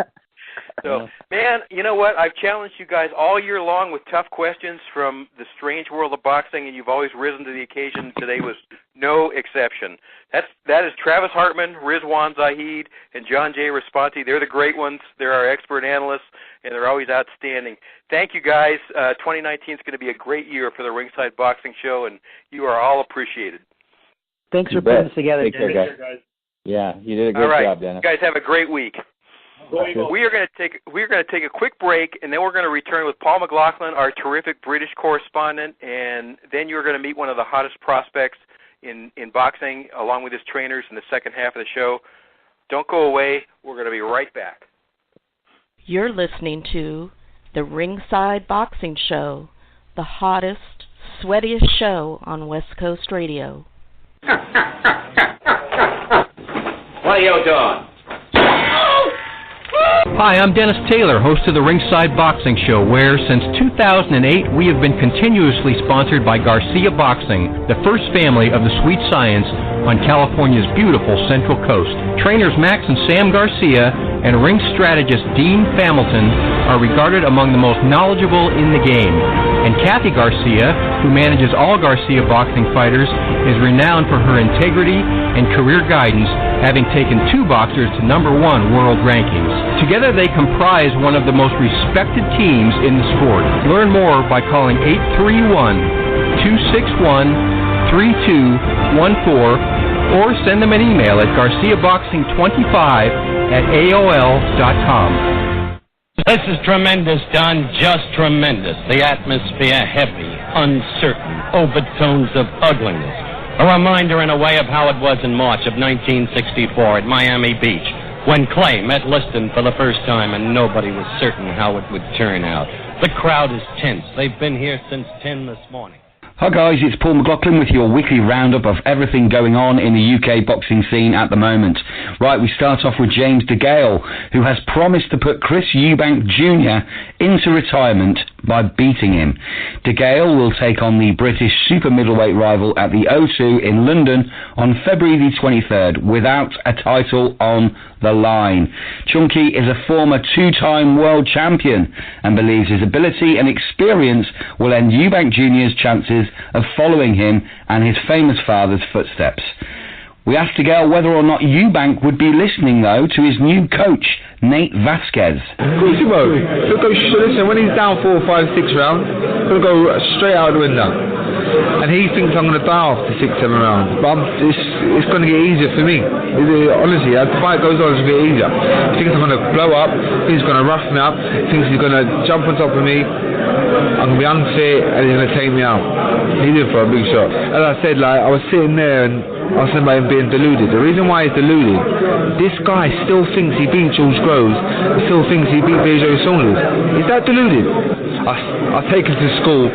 So, man, you know what? I've challenged you guys all year long with tough questions from the strange world of boxing, and you've always risen to the occasion. Today was no exception. That is Travis Hartman, Rizwan Zahid, and John J. Responti. They're the great ones. They're our expert analysts, and they're always outstanding. Thank you, guys. 2019 is going to be a great year for the Ringside Boxing Show, and you are all appreciated. Thanks for putting this together, Dennis. Yeah, you did a great job, Dennis. You guys have a great week. We are going to take a quick break, and then we're going to return with Paul McLaughlin, our terrific British correspondent, and then you're going to meet one of the hottest prospects in boxing, along with his trainers in the second half of the show. Don't go away. We're going to be right back. You're listening to the Ringside Boxing Show, the hottest, sweatiest show on West Coast Radio. What are you doing? Hi, I'm Dennis Taylor, host of the Ringside Boxing Show, where since 2008 we have been continuously sponsored by Garcia Boxing, the first family of the sweet science on California's beautiful Central Coast. Trainers Max and Sam Garcia and ring strategist Dean Familton are regarded among the most knowledgeable in the game. And Kathy Garcia, who manages all Garcia boxing fighters, is renowned for her integrity and career guidance having taken 2 boxers to #1 world rankings. Together they comprise one of the most respected teams in the sport. Learn more by calling 831-261-3214 or send them an email at garciaboxing25@aol.com. This is tremendous, Don, just tremendous. The atmosphere heavy, uncertain, overtones of ugliness. A reminder in a way of how it was in March of 1964 at Miami Beach, when Clay met Liston for the first time and nobody was certain how it would turn out. The crowd is tense. They've been here since 10 this morning. Hi guys, it's Paul McLaughlin with your weekly roundup of everything going on in the UK boxing scene at the moment. Right, we start off with James DeGale, who has promised to put Chris Eubank Jr. into retirement by beating him. DeGale will take on the British super middleweight rival at the O2 in London on February the 23rd without a title on the line. Chunky is a former 2-time world champion and believes his ability and experience will end Eubank Jr.'s chances of following him and his famous father's footsteps. We asked DeGale whether or not Eubank would be listening, though, to his new coach, Nate Vasquez. Listen, when he's down 4, 5, 6 rounds, he'll go straight out the window. And he thinks I'm going to die after 6, 7 rounds. But it's going to get easier for me. Honestly, as the fight goes on, it's going to get easier. He thinks I'm going to blow up, he thinks he's going to rough me up, he thinks he's going to jump on top of me, I'm going to be unfit, and he's going to take me out. He's in for a big shot. As I said, I was sitting there and I was saying about him being deluded. The reason why he's deluded, this guy still thinks he beat George Groves, still thinks he beat Joe Saunders. Is that deluded? I'll take him to school.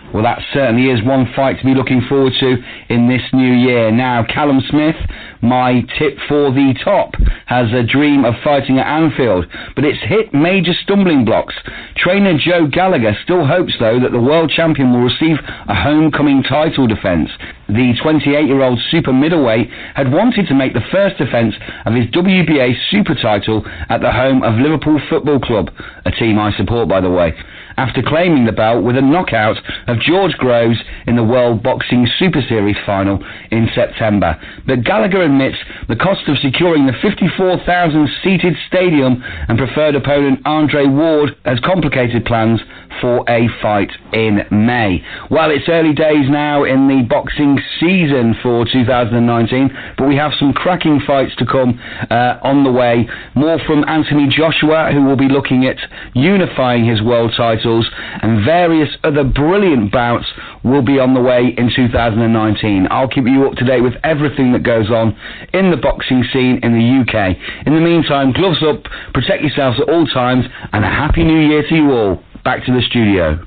Well, that certainly is one fight to be looking forward to in this new year. Now, Callum Smith, my tip for the top, has a dream of fighting at Anfield, but it's hit major stumbling blocks. Trainer Joe Gallagher still hopes, though, that the world champion will receive a homecoming title defence. The 28-year-old super middleweight had wanted to make the first defence of his WBA super title at the home of Liverpool Football Club, a team I support, by the way, after claiming the belt with a knockout of George Groves in the World Boxing Super Series final in September. But Gallagher admits the cost of securing the 54,000-seated stadium and preferred opponent Andre Ward has complicated plans for a fight in May. Well, it's early days now in the boxing season for 2019, but we have some cracking fights to come on the way. More from Anthony Joshua, who will be looking at unifying his world title, and various other brilliant bouts will be on the way in 2019. I'll keep you up to date with everything that goes on in the boxing scene in the UK. In the meantime, gloves up, protect yourselves at all times, and a Happy New Year to you all. Back to the studio.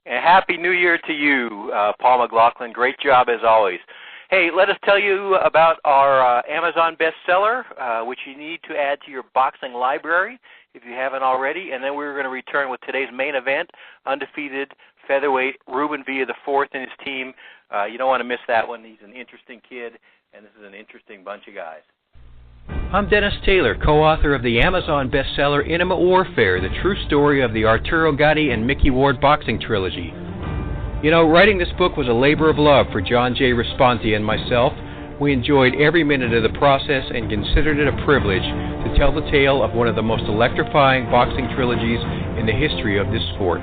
And Happy New Year to you, Paul McLaughlin. Great job as always. Hey, let us tell you about our Amazon bestseller, which you need to add to your boxing library if you haven't already. And then we're going to return with today's main event, undefeated featherweight Ruben Villa IV and his team. You don't want to miss that one. He's an interesting kid, and this is an interesting bunch of guys. I'm Dennis Taylor, co-author of the Amazon bestseller Intimate Warfare, the true story of the Arturo Gatti and Mickey Ward boxing trilogy. You know, writing this book was a labor of love for John J. Responti and myself. We enjoyed every minute of the process and considered it a privilege to tell the tale of one of the most electrifying boxing trilogies in the history of this sport.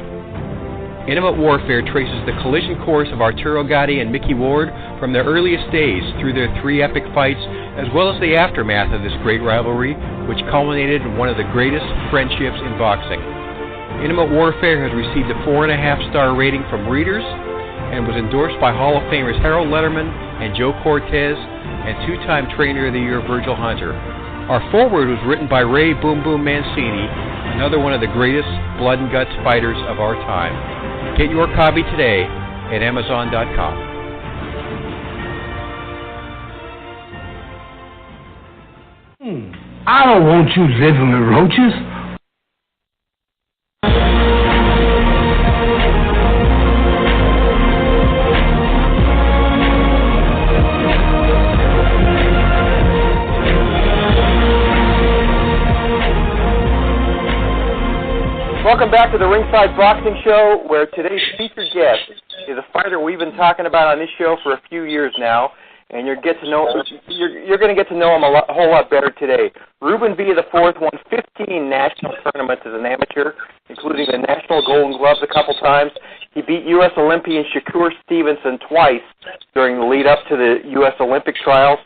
Intimate Warfare traces the collision course of Arturo Gatti and Mickey Ward from their earliest days through their 3 epic fights, as well as the aftermath of this great rivalry, which culminated in one of the greatest friendships in boxing. Intimate Warfare has received a 4.5-star rating from readers and was endorsed by Hall of Famers Harold Letterman and Joe Cortez and 2-time Trainer of the Year Virgil Hunter. Our foreword was written by Ray Boom Boom Mancini, another one of the greatest blood and guts fighters of our time. Get your copy today at Amazon.com. I don't want you living with roaches. Welcome back to the Ringside Boxing Show, where today's featured guest is a fighter we've been talking about on this show for a few years now, and you're going to get to know him a whole lot better today. Ruben Villa IV won 15 national tournaments as an amateur, including the National Golden Gloves a couple times. He beat U.S. Olympian Shakur Stevenson twice during the lead-up to the U.S. Olympic trials.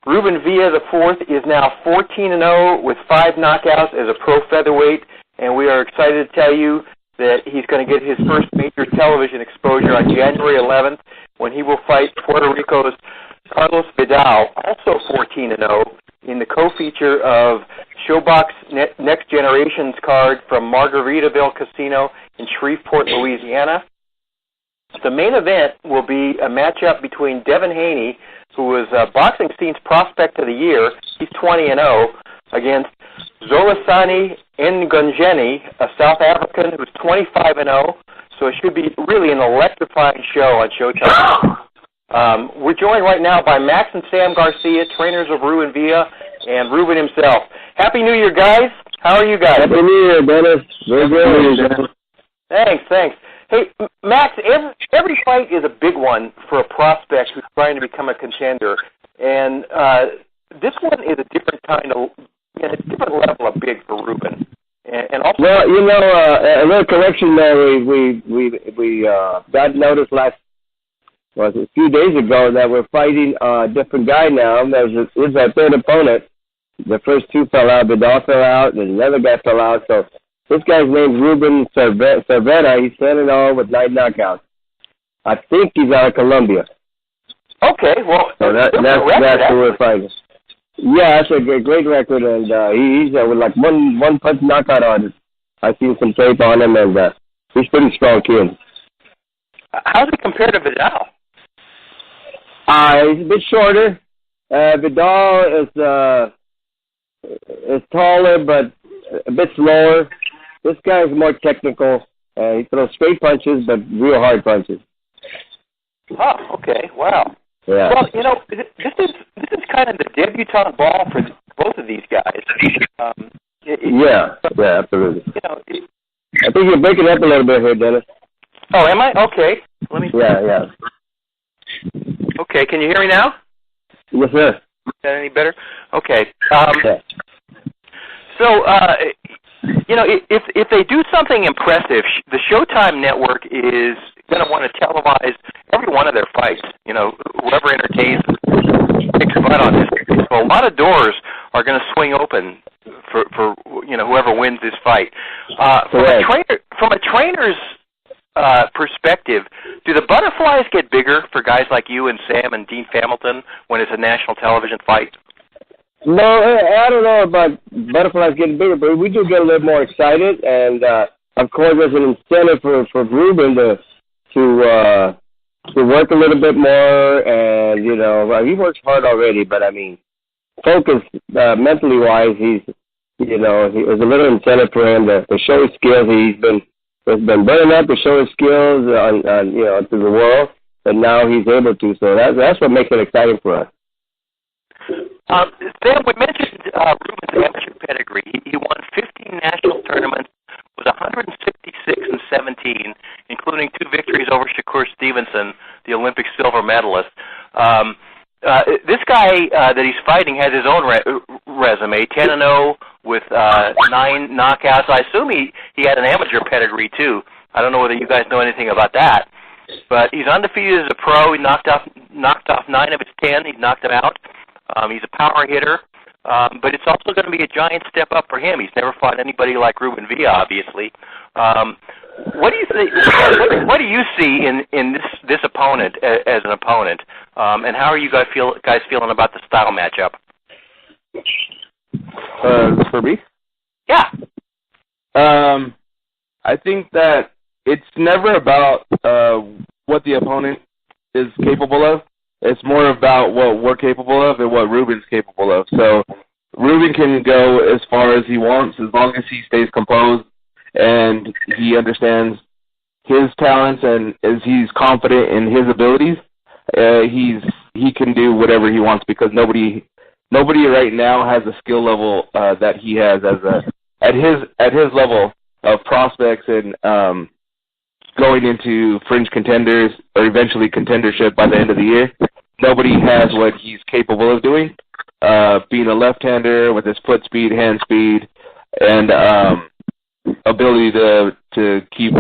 Ruben Villa IV is now 14-0 with 5 knockouts as a pro featherweight, and we are excited to tell you that he's going to get his first major television exposure on January 11th when he will fight Puerto Rico's Carlos Vidal, also 14-0, in the co-feature of Showbox Next Generation's card from Margaritaville Casino in Shreveport, Louisiana. The main event will be a matchup between Devin Haney, who was boxing scene's prospect of the year, he's 20-0, against Zolasani Ngunjeni, a South African who's 25-0. So it should be really an electrifying show on Showtime. We're joined right now by Max and Sam Garcia, trainers of Ruben Villa, and Ruben himself. Happy New Year, guys. How are you guys? Happy New Year, Dennis. Very good. Thanks. Hey, Max, every fight is a big one for a prospect who's trying to become a contender. And this one is a different kind of, a different level of big for Ruben. And also, well, a little correction there. We got notice a few days ago that we're fighting a different guy now. This is our third opponent. The first two fell out. Vidal fell out, and another guy fell out. So this guy's name's Ruben Cervera. He's 10-0 with 9 knockouts. I think he's out of Colombia. Okay, well, so that's who we're fighting. Yeah, that's a great record, and he's with like one punch knockout artist. I've seen some tape on him, and he's a pretty strong kid. How does he compare to Vidal? He's a bit shorter. Vidal is taller, but a bit slower. This guy is more technical. He throws straight punches, but real hard punches. Oh, okay, wow. Yeah. Well, this is kind of the debutante ball for both of these guys. Yeah, absolutely. I think you're breaking up a little bit here, Dennis. Oh, am I? Okay. Let me. Yeah. Okay, can you hear me now? Yes, sir. Is that any better? Okay. So, if they do something impressive, the Showtime network is going to want to televise every one of their fights. Whoever entertains kicks butt on this. So a lot of doors are going to swing open for whoever wins this fight. From a trainer's perspective, do the butterflies get bigger for guys like you and Sam and Dean Hamilton when it's a national television fight? No, I don't know about butterflies getting bigger, but we do get a little more excited, and of course there's an incentive for Ruben to work a little bit more, and he works hard already, but I mean, focus mentally wise, there's a little incentive for him to show his skills. He's been burning up to show his skills to the world, and now he's able to. So that's what makes it exciting for us. Sam, we mentioned Ruben's amateur pedigree. He won 15 national tournaments, was 166-17, including 2 victories over Shakur Stevenson, the Olympic silver medalist. This guy that he's fighting has his own resume, 10-0 with 9 knockouts. I assume he had an amateur pedigree too. I don't know whether you guys know anything about that, but he's undefeated as a pro. He knocked off 9 of his 10. He knocked them out. He's a power hitter, but it's also going to be a giant step up for him. He's never fought anybody like Ruben Villa, obviously. What do you think? What do you see in this opponent as an opponent, and how are you guys feeling about the style matchup? For me? Yeah. I think that it's never about what the opponent is capable of. It's more about what we're capable of and what Ruben's capable of. So Ruben can go as far as he wants as long as he stays composed and he understands his talents and as he's confident in his abilities. He can do whatever he wants because nobody right now has a skill level that he has at his level of prospects and going into fringe contenders or eventually contendership by the end of the year. nobody has what he's capable of doing. Being a left-hander with his foot speed, hand speed, and ability to keep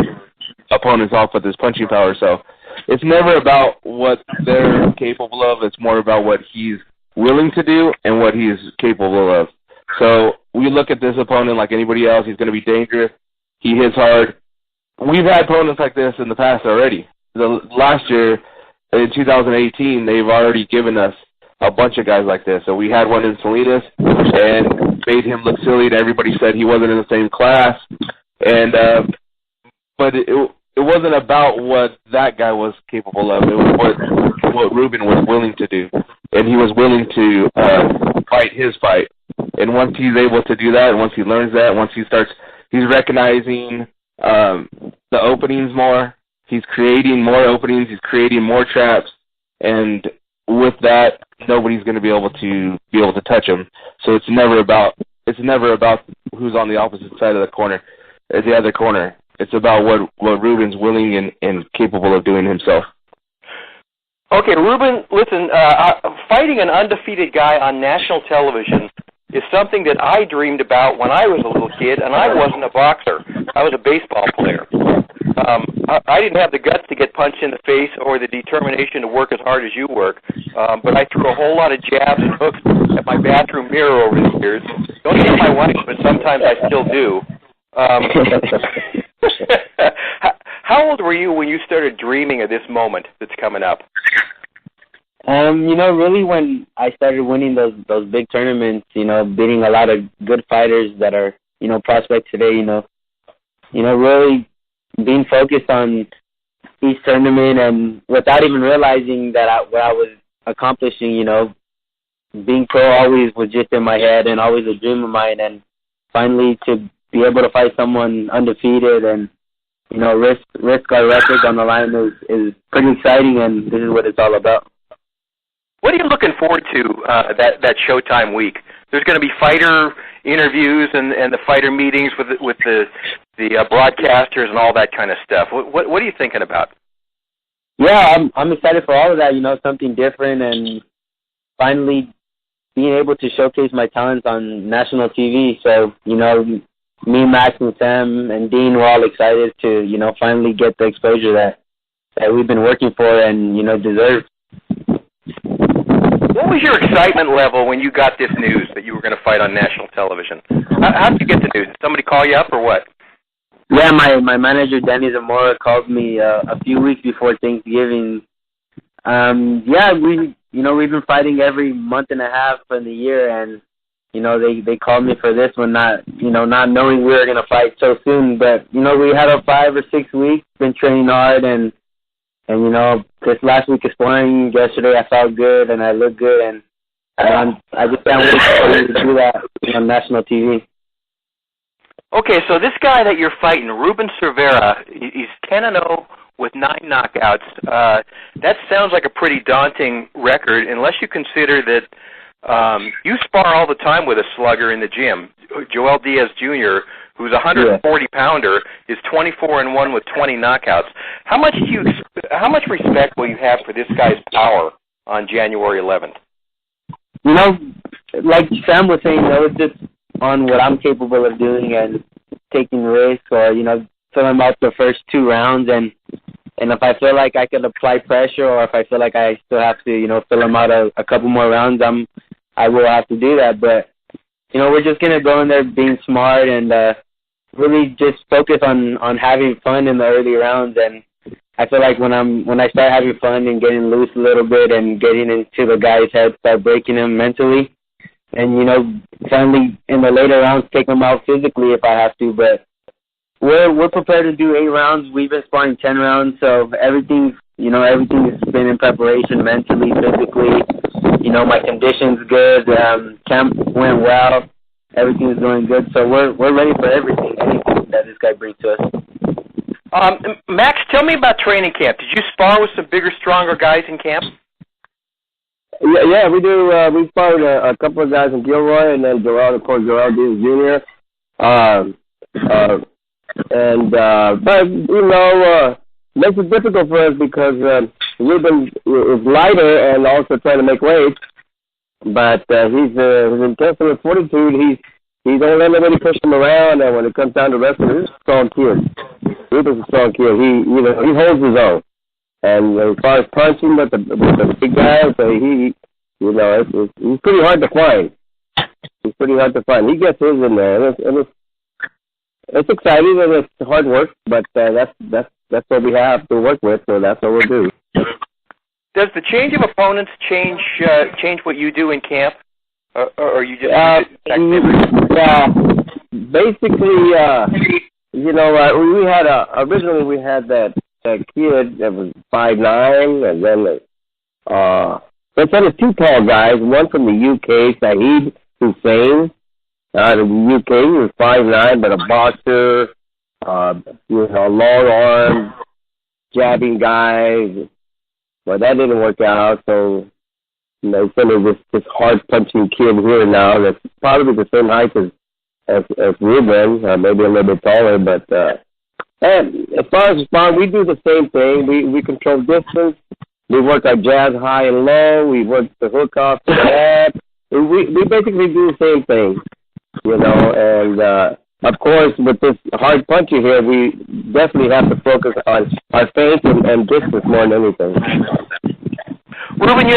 opponents off with his punching power. So it's never about what they're capable of. It's more about what he's willing to do and what he's capable of. So we look at this opponent like anybody else. He's going to be dangerous. He hits hard. We've had opponents like this in the past already. Last year, in 2018, they've already given us a bunch of guys like this. So we had one in Salinas and made him look silly, and everybody said he wasn't in the same class. And but it wasn't about what that guy was capable of. It was what Ruben was willing to do, and he was willing to fight his fight. And once he's able to do that, and once he learns that, once he's recognizing the openings more. He's creating more openings. He's creating more traps, and with that, nobody's going to be able to touch him. So it's never about who's on the opposite side of the corner, the other corner. It's about what Ruben's willing and capable of doing himself. Okay, Ruben, listen, fighting an undefeated guy on national television is something that I dreamed about when I was a little kid, and I wasn't a boxer. I was a baseball player. I didn't have the guts to get punched in the face or the determination to work as hard as you work, but I threw a whole lot of jabs and hooks at my bathroom mirror over the years. Don't hit my wife, but sometimes I still do. How old were you when you started dreaming of this moment that's coming up? Really when I started winning those big tournaments, beating a lot of good fighters that are, prospects today, really being focused on each tournament and without even realizing that what I was accomplishing, being pro always was just in my head and always a dream of mine. And finally to be able to fight someone undefeated and, risk our records on the line is pretty exciting, and this is what it's all about. What are you looking forward to that Showtime week? There's going to be fighter interviews and the fighter meetings with the broadcasters and all that kind of stuff. What are you thinking about? Yeah, I'm excited for all of that. Something different, and finally being able to showcase my talents on national TV. So me, Max, and Sam, and Dean were all excited to finally get the exposure that we've been working for and deserve. What was your excitement level when you got this news that you were going to fight on national television? How did you get the news? Did somebody call you up or what? Yeah, my manager, Danny Zamora, called me a few weeks before Thanksgiving. We've been fighting every month and a half in the year, and, they called me for this one, not knowing we were going to fight so soon. But, we had a 5 or 6 weeks, been training hard, and this last week of sparring, yesterday I felt good and I looked good, and I just can't wait to do that on national TV. Okay, so this guy that you're fighting, Ruben Cervera, he's 10-0 with 9 knockouts. That sounds like a pretty daunting record, unless you consider that you spar all the time with a slugger in the gym. Joel Diaz Jr., who's a 140-pounder, is 24-1 with 20 knockouts. How much respect will you have for this guy's power on January 11th? Like Sam was saying, it's just on what I'm capable of doing and taking risks, or filling out the first 2 rounds, and if I feel like I could apply pressure, or if I feel like I still have to fill them out a couple more rounds, I will have to do that. But we're just gonna go in there being smart and really just focus on having fun in the early rounds. And I feel like when I start having fun and getting loose a little bit and getting into the guy's head, start breaking him mentally, and finally in the later rounds take them out physically if I have to. But we're prepared to do 8 rounds. We've been sparring 10 rounds, so everything's been in preparation mentally, physically. My condition's good. Camp went well. Everything's going good, so we're ready for anything that this guy brings to us. Max, tell me about training camp. Did you spar with some bigger, stronger guys in camp? Yeah, we do. We sparred a couple of guys in Gilroy, and then Joel Diaz Jr. But makes it difficult for us because Ruben is lighter and also trying to make weight. But his intestinal fortitude, he's only letting anybody push him around, and when it comes down to wrestling, he's a strong kid. Ruben's a strong kid. He holds his own. And as far as punching with the big guys, he's pretty hard to find. He's pretty hard to find. He gets his in there, and it's exciting and it's hard work, but that's what we have to work with, so that's what we'll do. Does the change of opponents change what you do in camp, or you just basically, we had originally we had that kid that was 5'9", and then let's say the two tall guys, one from the UK, Saeed Hussein, out of the UK. He was 5'9", but a boxer, long arm, jabbing guy. Well, that didn't work out, so they sent me this hard-punching kid here now that's probably the same height as Ruben, maybe a little bit taller, but and as far as spawn, we do the same thing. We control distance. We work our jabs high and low. We work the hook off to the head. We basically do the same thing, and of course, with this hard puncher here, we definitely have to focus on our faith and distance more than anything. Ruben,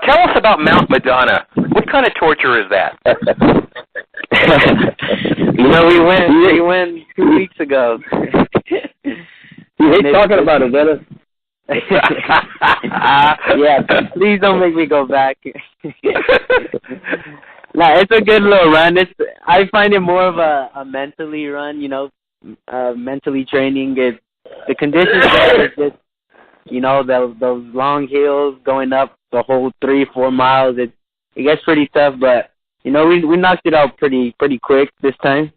tell us about Mount Madonna. What kind of torture is that? We went 2 weeks ago. You hate talking about it, Dennis. Yeah, please don't make me go back. It's a good little run. I find it more of a mentally run, mentally training. The conditions there is just, those long hills going up the whole 3-4 miles. It gets pretty tough, but we knocked it out pretty quick this time.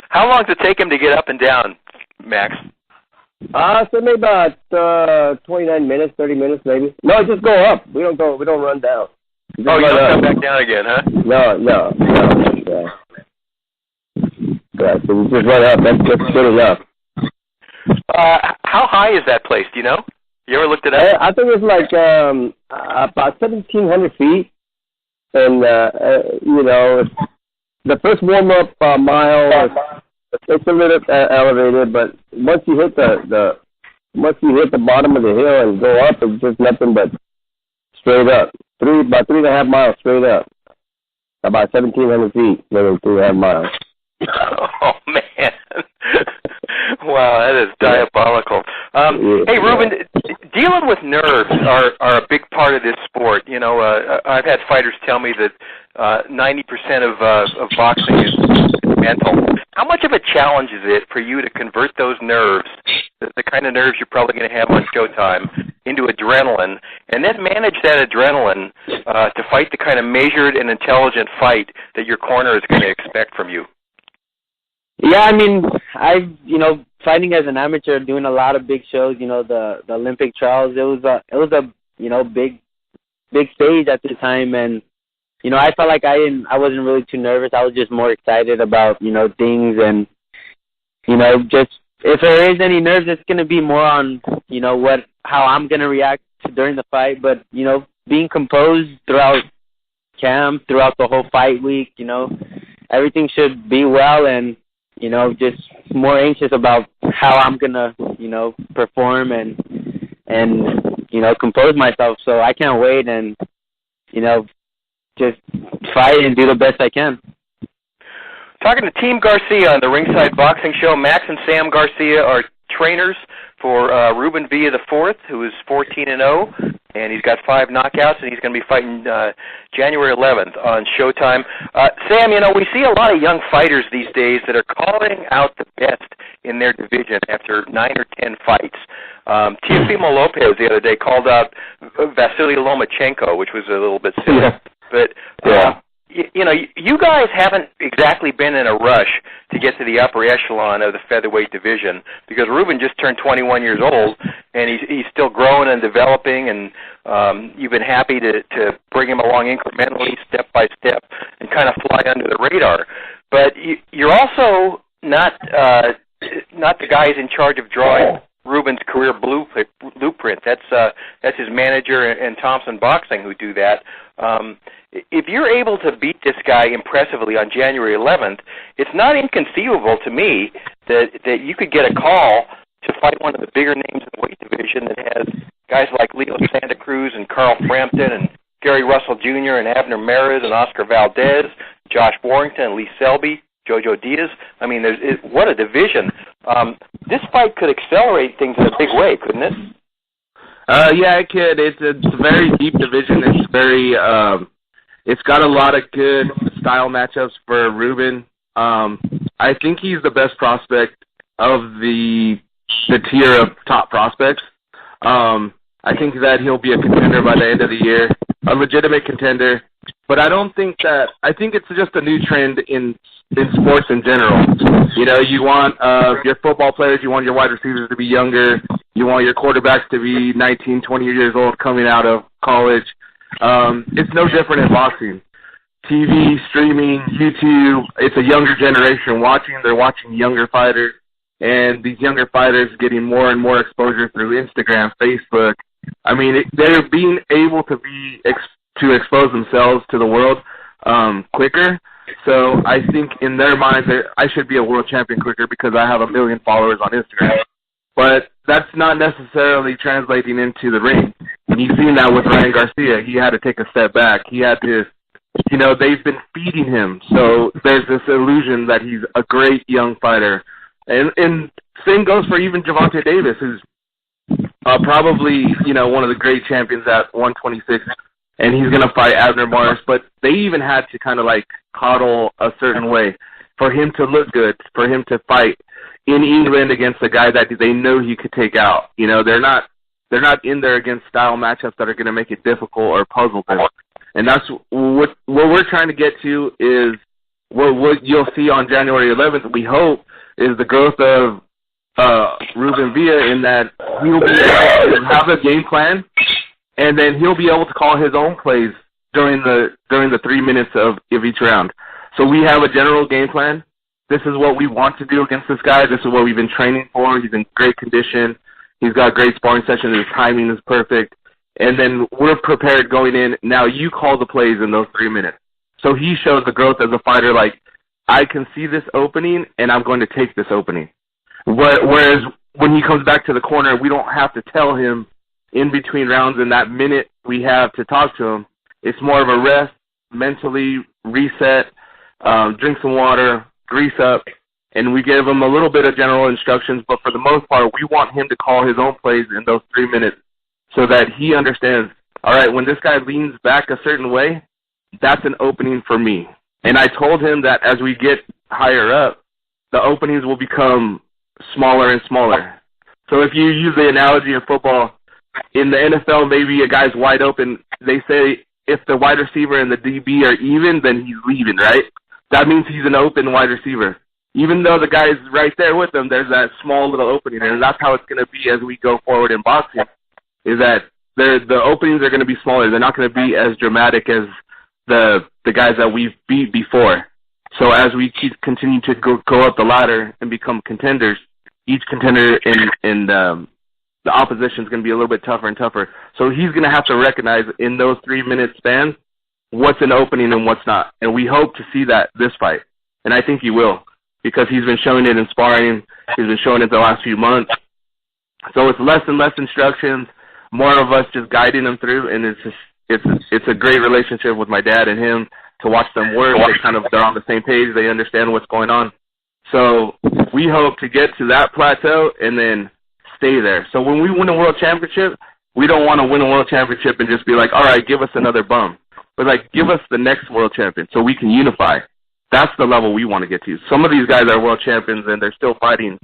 How long does it take him to get up and down, Max? So maybe about 29 minutes, 30 minutes, maybe. No, just go up. We don't run down. You don't come back down again, huh? No. Yeah, so we just run up. That's good enough. How high is that place? Do you know? You ever looked it up? I think it's like about 1,700 feet, and the first warm-up mile, it's a little elevated, but once you hit the bottom of the hill and go up, it's just nothing but straight up. About 3.5 miles straight up. About 1,700 feet, maybe 3.5 miles. Oh, man. Wow, that is diabolical. Hey, Ruben, dealing with nerves are a big part of this sport. I've had fighters tell me that 90% of boxing is mental. How much of a challenge is it for you to convert those nerves, the kind of nerves you're probably going to have on Showtime, into adrenaline, and then manage that adrenaline to fight the kind of measured and intelligent fight that your corner is going to expect from you? Yeah, I've fighting as an amateur, doing a lot of big shows. The Olympic trials. It was a big stage at the time, and I felt like I wasn't really too nervous. I was just more excited about things, and just if there is any nerves, it's gonna be more on how I'm gonna react during the fight. But being composed throughout camp, throughout the whole fight week, everything should be well, and just more anxious about how I'm gonna, perform and compose myself. So I can't wait and, just fight and do the best I can. Talking to Team Garcia on the Ringside Boxing Show. Max and Sam Garcia are trainers for Ruben Villa IV, who is 14-0, and he's got 5 knockouts, and he's going to be fighting January 11th on Showtime. Sam, we see a lot of young fighters these days that are calling out the best in their division after 9 or 10 fights. Teofimo Lopez the other day called out Vasily Lomachenko, which was a little bit silly. Yeah. But you guys haven't exactly been in a rush to get to the upper echelon of the featherweight division, because Ruben just turned 21 years old, and he's still growing and developing, and you've been happy to bring him along incrementally, step by step, and kind of fly under the radar. But you're also not not the guy who's in charge of drawing Ruben's career blueprint. That's his manager and Thompson Boxing who do that. If you're able to beat this guy impressively on January 11th, it's not inconceivable to me that you could get a call to fight one of the bigger names in the weight division that has guys like Leo Santa Cruz and Carl Frampton and Gary Russell Jr. and Abner Mares and Oscar Valdez, Josh Warrington, Lee Selby, Jojo Diaz. I mean, what a division. This fight could accelerate things in a big way, couldn't it? Yeah, it could. It's a very deep division. It's very, it's got a lot of good style matchups for Ruben. I think he's the best prospect of the tier of top prospects. I think that he'll be a contender by the end of the year, a legitimate contender. But I don't think that. I think it's just a new trend in sports in general. You know, you want your football players, you want your wide receivers to be younger, you want your quarterbacks to be 19, 20 years old coming out of college. It's no different in boxing. TV, streaming, YouTube, it's a younger generation watching. They're watching younger fighters, and these younger fighters getting more and more exposure through Instagram, Facebook. I mean, they're being able to to expose themselves to the world quicker. So I think in their minds that I should be a world champion quicker because I have 1 million followers on Instagram. But that's not necessarily translating into the ring. And you've seen that with Ryan Garcia. He had to take a step back. He had to, you know, they've been feeding him. So there's this illusion that he's a great young fighter. And same goes for even Gervonta Davis, who's probably, you know, one of the great champions at 126. And he's going to fight Abner Mares. But they even had to kind of like coddle a certain way for him to look good, for him to fight in England against a guy that they know he could take out. You know, they're not in there against style matchups that are going to make it difficult or puzzle them. And that's what we're trying to get to is what you'll see on January 11th, we hope, is the growth of Ruben Villa in that he'll be able to have a game plan, and then he'll be able to call his own plays during the 3 minutes of each round. So we have a general game plan. This is what we want to do against this guy. This is what we've been training for. He's in great condition. He's got great sparring sessions. His timing is perfect. And then we're prepared going in. Now you call the plays in those 3 minutes. So he shows the growth as a fighter, like, I can see this opening, and I'm going to take this opening. Whereas when he comes back to the corner, we don't have to tell him in between rounds in that minute we have to talk to him. It's more of a rest, mentally reset, drink some water, grease up, and we give him a little bit of general instructions, but for the most part, we want him to call his own plays in those 3 minutes so that he understands, all right, when this guy leans back a certain way, that's an opening for me. And I told him that as we get higher up, the openings will become smaller and smaller. So if you use the analogy of football, in the NFL, maybe a guy's wide open. They say if the wide receiver and the DB are even, then he's leaving, right? That means he's an open wide receiver. Even though the guy's right there with him, there's that small little opening, and that's how it's going to be as we go forward in boxing, is that the openings are going to be smaller. They're not going to be as dramatic as the guys that we've beat before. So as we continue to go up the ladder and become contenders, each contender in the opposition is going to be a little bit tougher and tougher. So he's going to have to recognize in those 3 minute spans what's an opening and what's not. And we hope to see that this fight. And I think he will, because he's been showing it in sparring. He's been showing it the last few months. So it's less and less instructions, more of us just guiding him through. And it's a great relationship with my dad and him to watch them work. They're on the same page. They understand what's going on. So we hope to get to that plateau and then stay there. So when we win a world championship, we don't want to win a world championship and just be like, all right, give us another bum. But like, give us the next world champion so we can unify. That's the level we want to get to. Some of these guys are world champions and they're still fighting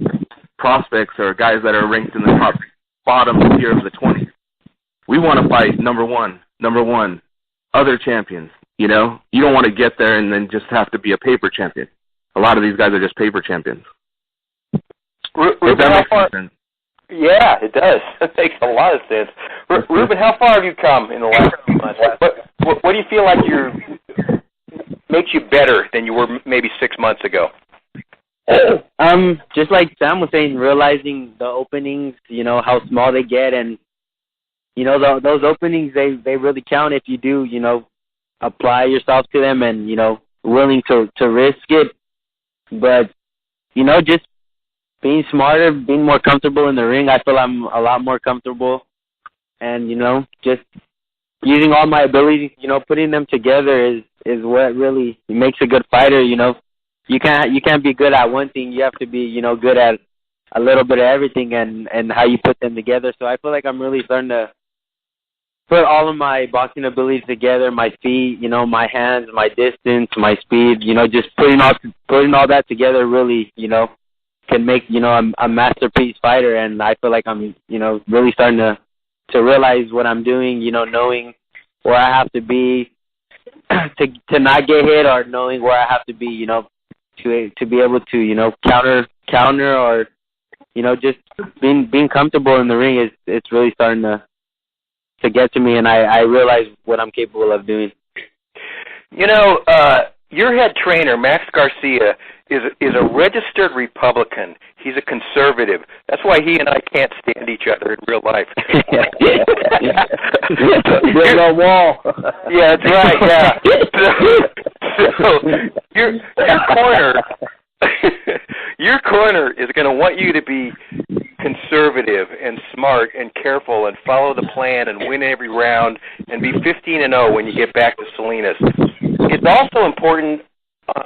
prospects or guys that are ranked in the bottom tier of the 20s. We want to fight number one, other champions. You know, you don't want to get there and then just have to be a paper champion. A lot of these guys are just paper champions. If that makes sense. Yeah, it does. It makes a lot of sense. Ruben, how far have you come in the last few months? What do you feel like makes you better than you were maybe 6 months ago? Just like Sam was saying, realizing the openings, how small they get, and those openings, they really count if you do, apply yourself to them and, willing to risk it. But, just being smarter, being more comfortable in the ring, I feel I'm a lot more comfortable. And, just using all my abilities, putting them together is what really makes a good fighter. You can't be good at one thing. You have to be, good at a little bit of everything and how you put them together. So I feel like I'm really starting to put all of my boxing abilities together, my feet, my hands, my distance, my speed, just putting all that together really, can make, a masterpiece fighter. And I feel like I'm, really starting to realize what I'm doing, knowing where I have to be to not get hit, or knowing where I have to be, to be able to, counter or, just being comfortable in the ring it's really starting to get to me, and I realize what I'm capable of doing. Your head trainer, Max Garcia, is a registered Republican. He's a conservative. That's why he and I can't stand each other in real life. There's no wall. Yeah, that's right, yeah. So your corner is going to want you to be conservative and smart and careful and follow the plan and win every round and be 15-0 when you get back to Salinas. It's also important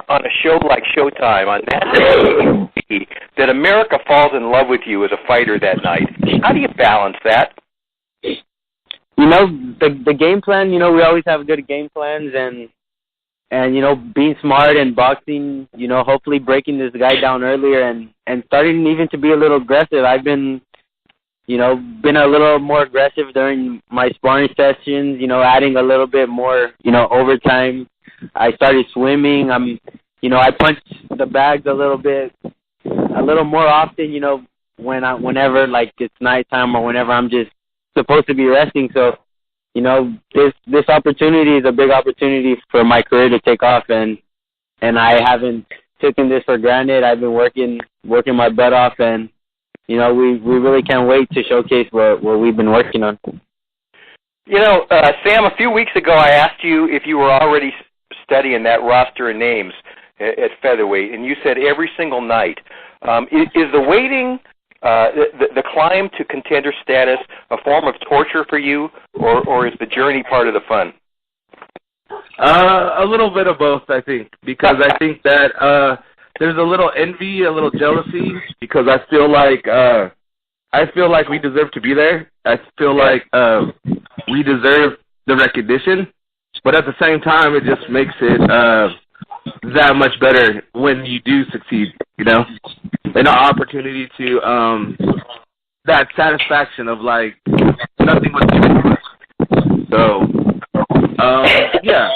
on a show like Showtime on national TV that America falls in love with you as a fighter that night. How do you balance that? The game plan, we always have good game plans, and being smart and boxing, hopefully breaking this guy down earlier and starting even to be a little aggressive. I've been a little more aggressive during my sparring sessions, adding a little bit more, overtime. I started swimming. I punch the bags a little more often, whenever like it's nighttime or whenever I'm just supposed to be resting. So, this opportunity is a big opportunity for my career to take off, and I haven't taken this for granted. I've been working my butt off, and we really can't wait to showcase what we've been working on. Sam, a few weeks ago I asked you if you were already studying that roster of names at featherweight, and you said every single night. Is the waiting, the climb to contender status, a form of torture for you, or is the journey part of the fun? A little bit of both, I think, because I think that there's a little envy, a little jealousy, because I feel like we deserve to be there. I feel like we deserve the recognition, but at the same time, it just makes it that much better when you do succeed, and an opportunity to that satisfaction of like nothing was given to us. So yeah,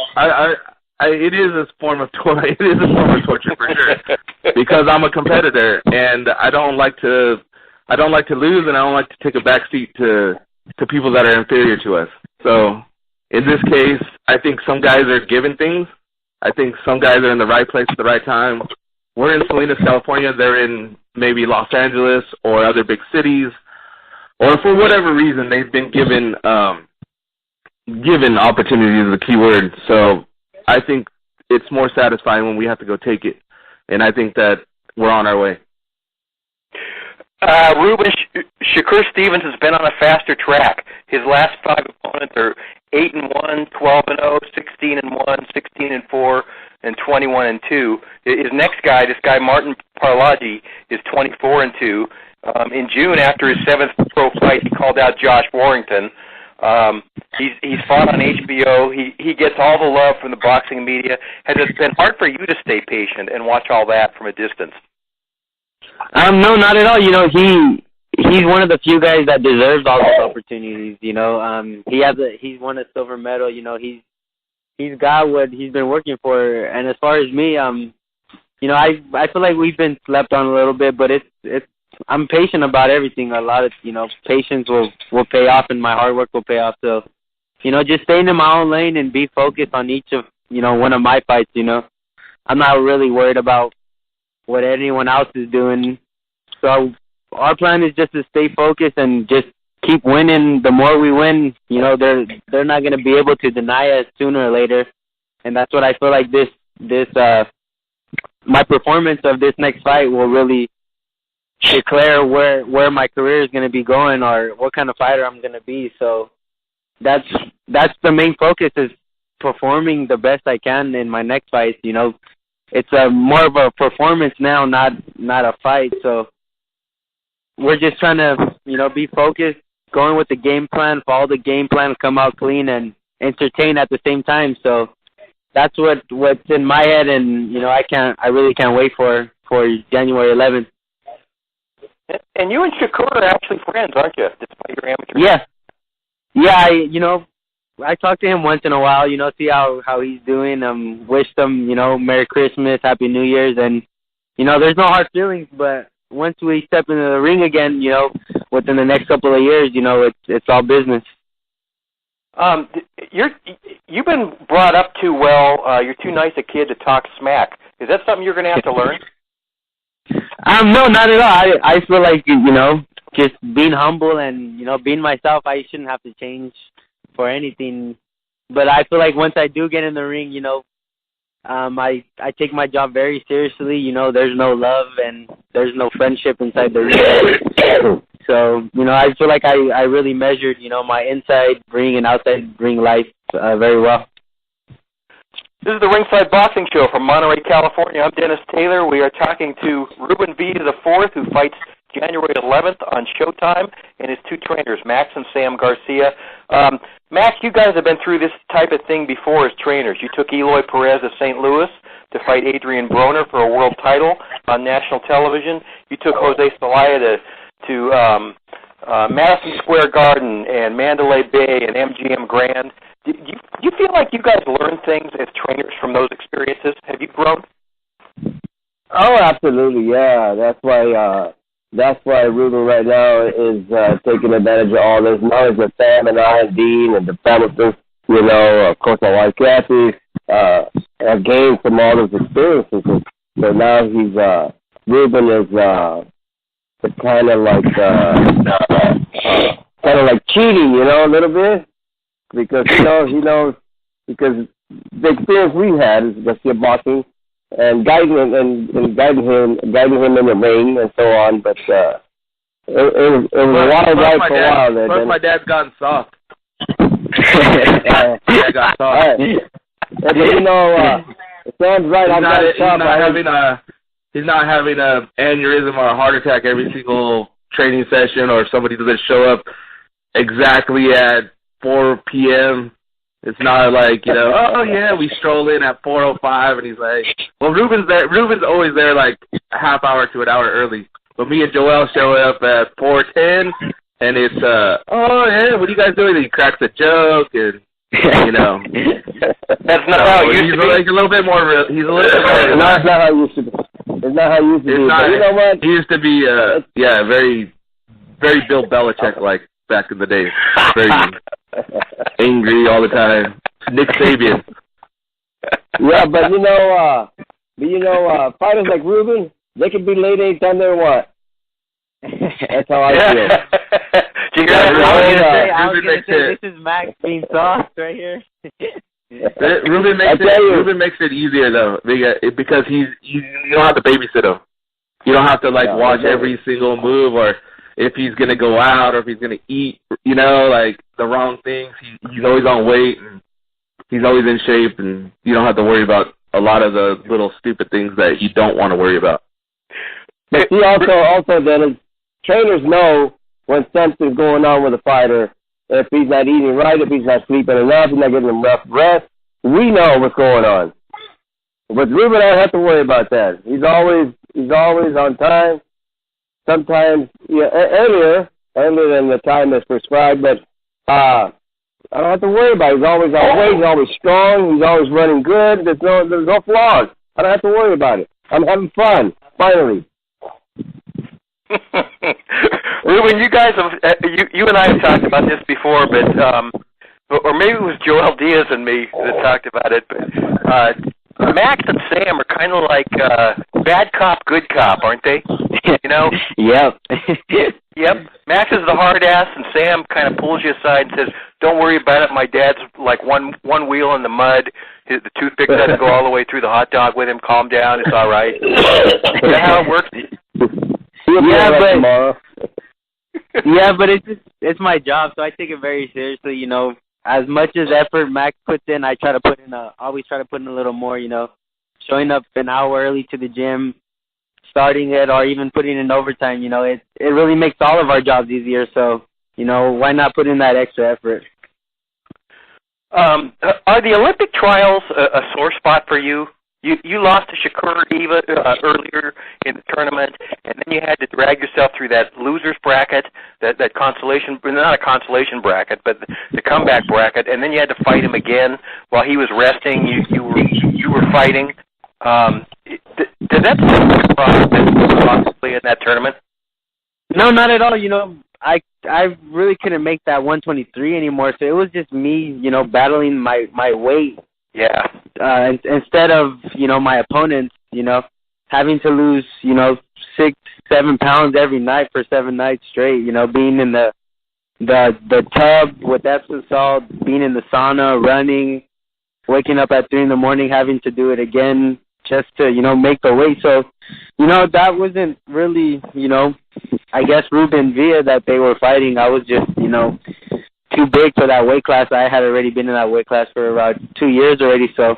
it is a form of torture. It is a form of torture for sure, because I'm a competitor and I don't like to lose, and I don't like to take a back seat to people that are inferior to us. So in this case, I think some guys are given things. I think some guys are in the right place at the right time. We're in Salinas, California. They're in maybe Los Angeles or other big cities, or for whatever reason, they've been given opportunities is the key word. So I think it's more satisfying when we have to go take it, and I think that we're on our way. Ruben Shakur Stevens has been on a faster track. His last 5 opponents are 8-1, 12-0, 16-1, 16-4, and 21-2. His next guy, this guy Martin Parlagi, is 24-2. In June, after his 7th pro fight, he called out Josh Warrington. He's fought on HBO. He gets all the love from the boxing media. Has it been hard for you to stay patient and watch all that from a distance? No, not at all. He's one of the few guys that deserves all those opportunities. He's won a silver medal. He's got what he's been working for. And as far as me, I feel like we've been slept on a little bit, but I'm patient about everything. A lot of patience will pay off, and my hard work will pay off. So, just staying in my own lane and be focused on each of one of my fights. I'm not really worried about what anyone else is doing. So our plan is just to stay focused and just keep winning. The more we win, you know, they're not going to be able to deny us sooner or later. And that's what I feel like my performance of this next fight will really declare where my career is going to be going or what kind of fighter I'm going to be. So that's the main focus, is performing the best I can in my next fight. You know, it's more of a performance now, not a fight. So we're just trying to, you know, be focused, going with the game plan, follow the game plan, come out clean, and entertain at the same time. So that's what's in my head, and you know, I really can't wait for January 11th. And you and Shakur are actually friends, aren't you? Despite your amateur. Yeah. I talk to him once in a while, you know, see how he's doing. Wish him, you know, Merry Christmas, Happy New Year's, and you know, there's no hard feelings. But once we step into the ring again, you know, within the next couple of years, you know, it's all business. You've been brought up too well. You're too nice a kid to talk smack. Is that something you're going to have to learn? No, not at all. I feel like, you know, just being humble and, you know, being myself, I shouldn't have to change for anything. But I feel like once I do get in the ring, you know, I take my job very seriously. You know, there's no love and there's no friendship inside the ring. So, you know, I feel like I really measured, you know, my inside ring and outside ring life very well. This is the Ringside Boxing Show from Monterey, California. I'm Dennis Taylor. We are talking to Ruben V. IV, who fights January 11th on Showtime, and his two trainers, Max and Sam Garcia. Max, you guys have been through this type of thing before as trainers. You took Eloy Perez of St. Louis to fight Adrien Broner for a world title on national television. You took Jose Zelaya to Madison Square Garden and Mandalay Bay and MGM Grand. Do you feel like you guys learned things as trainers from those experiences? Have you grown? Oh, absolutely, yeah. That's why Ruben right now is taking advantage of all this knowledge that Sam and I and Dean and the Hamiltons, you know, of course my wife Kathy, have gained from all those experiences. So now Ruben is kind of like cheating, you know, a little bit, because he knows because the experience we had is Garcia boxing and guiding him in the ring and so on. But it was a wild ride for a while there. Plus my dad's gotten soft. Yeah, got soft. But you know, it sounds right. He's not having a aneurysm or a heart attack every single training session, or somebody doesn't show up exactly at 4 p.m. It's not like, you know, oh yeah, we stroll in at 4:05, and he's like, well, Ruben's there. Ruben's always there like a half hour to an hour early. But me and Joel show up at 4:10, and it's oh yeah, what are you guys doing? And he cracks a joke, and you know, that's not how it used to be. Like a little bit more. He's a little bit more. That's not how it used to be. It's not how it used to be. Not, but you know what? He used to be, very, very Bill Belichick like back in the day. Very angry all the time. Nick Saban. Yeah, but you know, fighters like Ruben, they can be late anytime they want. That's how I feel. I was gonna say this is Max being soft right here. Ruben makes it easier though, because you don't have to babysit him. You don't have to watch every single move, or if he's gonna go out, or if he's gonna eat, you know, like the wrong things. He's always on weight, and he's always in shape, and you don't have to worry about a lot of the little stupid things that you don't want to worry about. But see, also then trainers know when something's going on with a fighter. If he's not eating right, if he's not sleeping enough, he's not getting enough rest, we know what's going on. But Ruben, I don't have to worry about that. He's always on time. Sometimes earlier than the time that's prescribed, but I don't have to worry about it. He's always on weight. He's always strong. He's always running good. There's no flaws. I don't have to worry about it. I'm having fun finally. Ruben, you guys have you and I have talked about this before, but or maybe it was Joel Diaz and me that talked about it. But Max and Sam are kind of like bad cop, good cop, aren't they? You know? Yep. Yep. Max is the hard ass, and Sam kind of pulls you aside and says, "Don't worry about it. My dad's like one wheel in the mud. The toothpick doesn't go all the way through the hot dog with him. Calm down. It's all right." Is that how it works? Yeah, but it's my job, so I take it very seriously. You know, as much as effort Max puts in, I always try to put in a little more. You know, showing up an hour early to the gym, starting it, or even putting in overtime. You know, it really makes all of our jobs easier. So, you know, why not put in that extra effort? Are the Olympic trials a sore spot for you? You lost to Shakur Eva earlier in the tournament, and then you had to drag yourself through that losers bracket, that consolation, not a consolation bracket, but the comeback bracket, and then you had to fight him again while he was resting. You were fighting. Did that possibly in that tournament? No, not at all. You know, I really couldn't make that 123 anymore, so it was just me, you know, battling my weight. Yeah. Instead of, you know, my opponents, you know, having to lose, you know, 6-7 pounds every night for 7 nights straight, you know, being in the tub with Epsom salt, being in the sauna, running, waking up at 3 in the morning, having to do it again just to, you know, make the weight. So, you know, that wasn't really, you know, I guess Ruben Villa that they were fighting. I was just, you know, too big for that weight class. I had already been in that weight class for about 2 years already. So,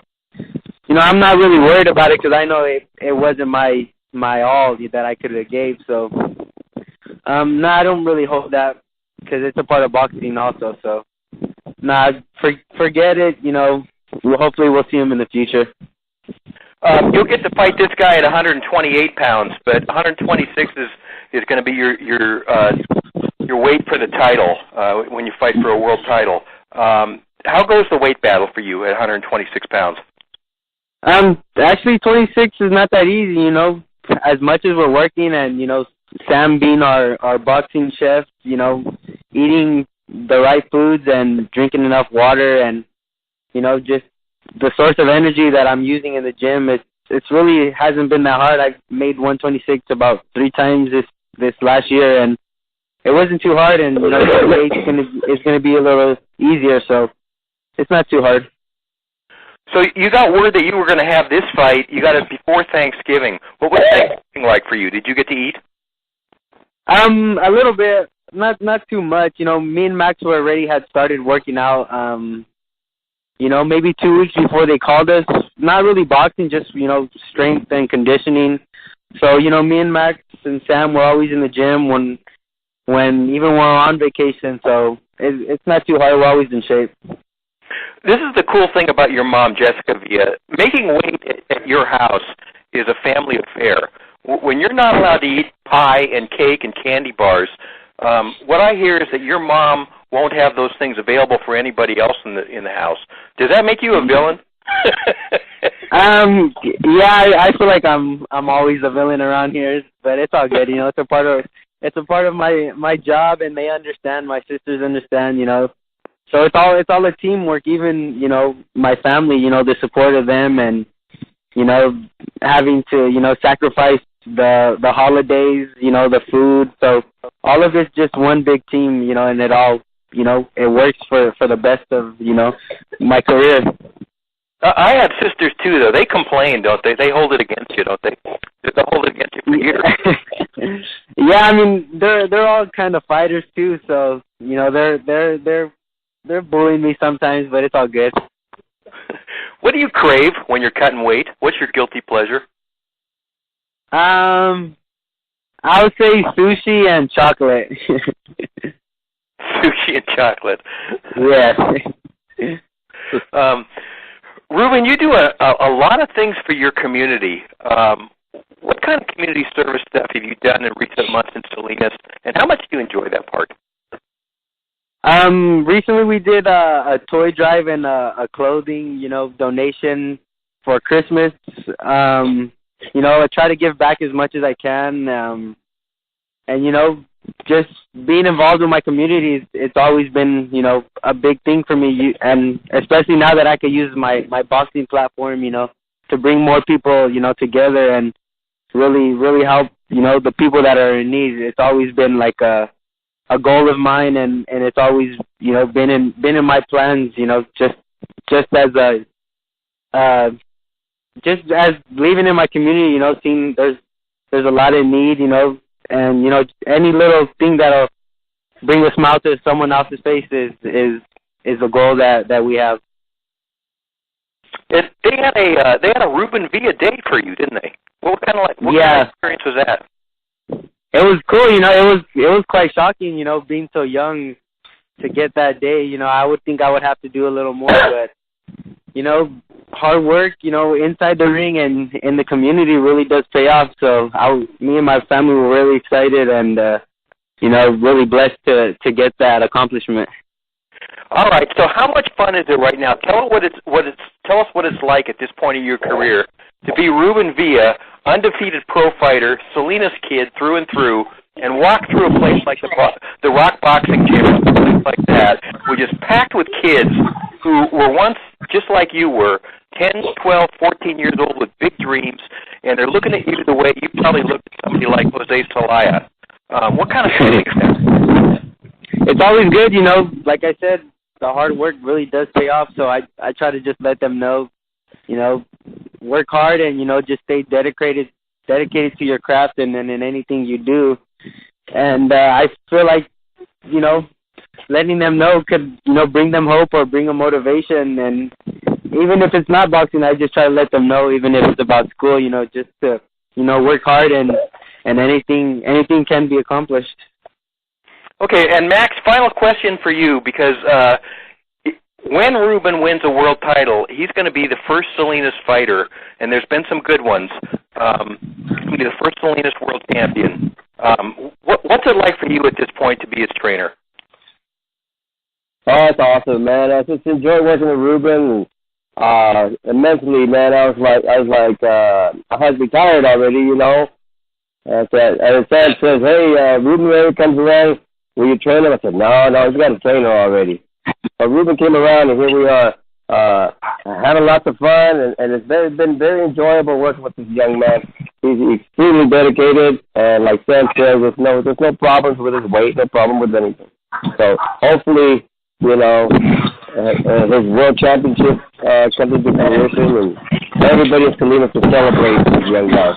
you know, I'm not really worried about it because I know it wasn't my all that I could have gave. So, no, I don't really hold that because it's a part of boxing also. So, forget it. You know, hopefully we'll see him in the future. You'll get to fight this guy at 128 pounds, but 126 is going to be your weight for the title when you fight for a world title. How goes the weight battle for you at 126 pounds? Actually, 26 is not that easy, you know. As much as we're working and, you know, Sam being our boxing chef, you know, eating the right foods and drinking enough water and, you know, just the source of energy that I'm using in the gym, it's really hasn't been that hard. I've made 126 about 3 times this last year, and it wasn't too hard, and, you know, the weight is gonna be a little easier, so it's not too hard. So you got word that you were going to have this fight. You got it before Thanksgiving. What was Thanksgiving like for you? Did you get to eat? A little bit, not too much. You know, me and Max already had started working out. You know, maybe 2 weeks before they called us. Not really boxing, just, you know, strength and conditioning. So, you know, me and Max and Sam were always in the gym when even when we're on vacation. So it's not too hard. We're always in shape. This is the cool thing about your mom, Jessica Villa. Making weight at your house is a family affair. When you're not allowed to eat pie and cake and candy bars, what I hear is that your mom won't have those things available for anybody else in the house. Does that make you a villain? Yeah, I feel like I'm always a villain around here, but it's all good. You know, it's a part of my job, and they understand. My sisters understand. You know. So it's all a teamwork. Even, you know, my family, you know, the support of them, and, you know, having to, you know, sacrifice the holidays, you know, the food. So all of it's just one big team, you know, and it all, you know, it works for the best of, you know, my career. I have sisters too, though. They complain, don't they? They hold it against you, don't they? They hold it against you for years. Yeah, I mean, they're all kind of fighters too. So, you know, they're bullying me sometimes, but it's all good. What do you crave when you're cutting weight? What's your guilty pleasure? I would say sushi and chocolate. Sushi and chocolate. Yeah. Ruben, you do a lot of things for your community. What kind of community service stuff have you done in recent months in Salinas, and how much do you enjoy that part? Recently we did a toy drive and a clothing, you know, donation for Christmas. You know, I try to give back as much as I can. And, you know, just being involved with my community, it's always been, you know, a big thing for me. And especially now that I could use my boxing platform, you know, to bring more people, you know, together. And really help, the people that are in need. It's always been like a goal of mine, and it's always, been in my plans, just as just as living in my community, seeing there's a lot of need, and any little thing that'll bring a smile to someone else's face is a goal that we have. They had a Ruben Villa day for you, didn't they? What kind of experience was that? It was cool, it was quite shocking, being so young to get that day. I would think I would have to do a little more, but hard work, inside the ring and in the community really does pay off. So me and my family were really excited and really blessed to get that accomplishment. All right. So how much fun is it right now? Tell us what it's like at this point in your career to be Ruben Villa, undefeated pro fighter, Salinas kid through and through, and walk through a place like the Rock Boxing Gym, a place like that, which is packed with kids who were once just like you were, 10, 12, 14 years old with big dreams, and they're looking at you the way you probably looked at somebody like Jose Zelaya. What kind of feeling is that? It's always good, like I said, the hard work really does pay off, so I try to just let them know, work hard and, just stay dedicated to your craft and in anything you do. And I feel like, letting them know could, bring them hope or bring them motivation. And even if it's not boxing, I just try to let them know, even if it's about school, just to, work hard and anything can be accomplished. Okay, and Max, final question for you, because when Ruben wins a world title, he's going to be the first Salinas fighter, and there's been some good ones. He's going to be the first Salinas world champion. What's it like for you at this point to be his trainer? Oh, it's awesome, man. I just enjoy working with Ruben. Immensely, man. I had retired already, And the fan says, hey, Ruben Ray comes around, will you train him? I said, no, he's got a trainer already. But Ruben came around, and here we are. Having lots of fun, and it's been very enjoyable working with this young man. He's extremely dedicated, and like Sam says, there's no problems with his weight, no problem with anything. So hopefully, his world championship comes into fruition, and everybody in Salinas to celebrate this young guy.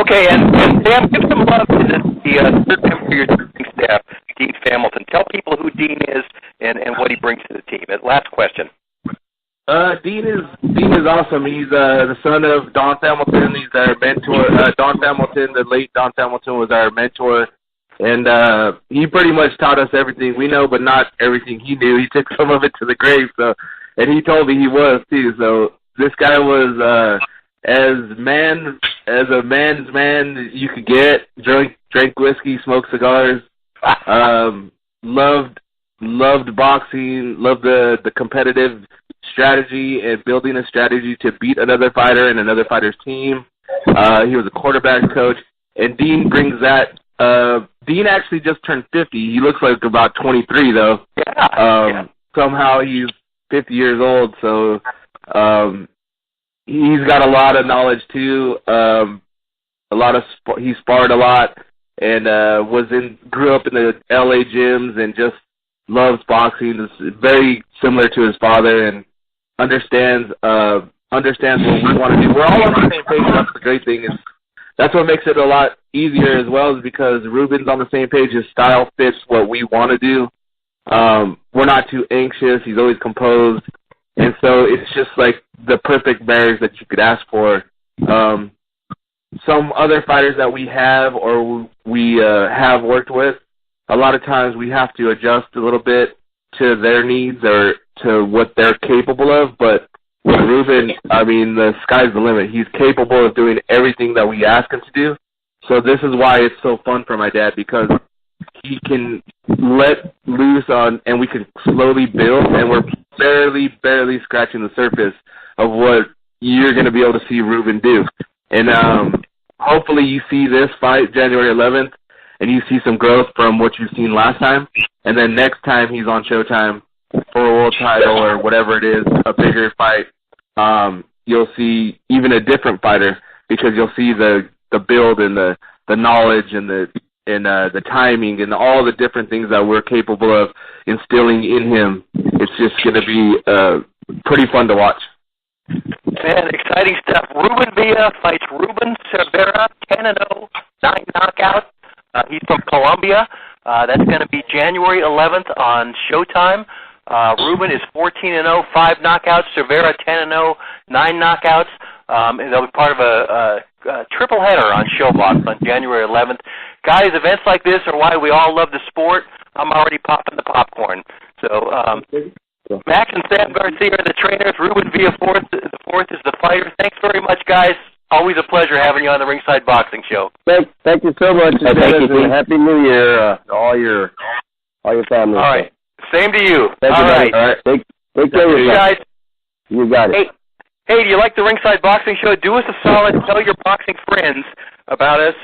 Okay, and Sam, give some love to the third member of your teaching staff, Dean Hamilton. Tell people who Dean is and what he brings to the team. Last question. Dean is awesome. He's the son of Don Hamilton. He's our mentor. Don Hamilton, the late Don Hamilton, was our mentor, and he pretty much taught us everything we know, but not everything he knew. He took some of it to the grave. So, and he told me he was too. So this guy was as a man's man you could get. Drank whiskey, smoked cigars. Loved boxing. Loved the competitive strategy and building a strategy to beat another fighter and another fighter's team. He was a quarterback coach, and Dean brings that. Dean actually just turned 50. He looks like about 23 though. Somehow he's 50 years old, so he's got a lot of knowledge too. He sparred a lot and grew up in the LA gyms and just loves boxing. Is very similar to his father and understands what we want to do. We're all on the same page. That's the great thing. That's what makes it a lot easier as well, is because Ruben's on the same page. His style fits what we want to do. We're not too anxious. He's always composed. And so it's just like the perfect marriage that you could ask for. Some other fighters that we have or we have worked with, a lot of times we have to adjust a little bit to their needs or to what they're capable of. But with Ruben, the sky's the limit. He's capable of doing everything that we ask him to do. So this is why it's so fun for my dad, because he can let loose and we can slowly build, and we're barely scratching the surface of what you're going to be able to see Ruben do. And hopefully you see this fight January 11th, and you see some growth from what you've seen last time. And then next time he's on Showtime for a world title or whatever it is, a bigger fight, you'll see even a different fighter, because you'll see the the build and the knowledge and the timing and all the different things that we're capable of instilling in him. It's just going to be pretty fun to watch. Man, exciting stuff. Ruben Villa fights Ruben Cervera, 10-0, 9 knockouts. He's from Colombia. That's going to be January 11th on Showtime. Ruben is 14-0, 5 knockouts. Cervera 10-0, 9 knockouts. And they'll be part of a triple header on Showbox on January 11th. Guys, events like this are why we all love the sport. I'm already popping the popcorn. So Max and Sam Garcia are the trainers. Ruben Villa the fourth is the fighter. Thanks very much, guys. Always a pleasure having you on the Ringside Boxing Show. Thank you so much. Happy New Year, all your family. All right. Same to you. Thank all you, right. All right. Take care of yourself. Guys. You got it. Hey, do you like the Ringside Boxing Show? Do us a solid. Tell your boxing friends about us.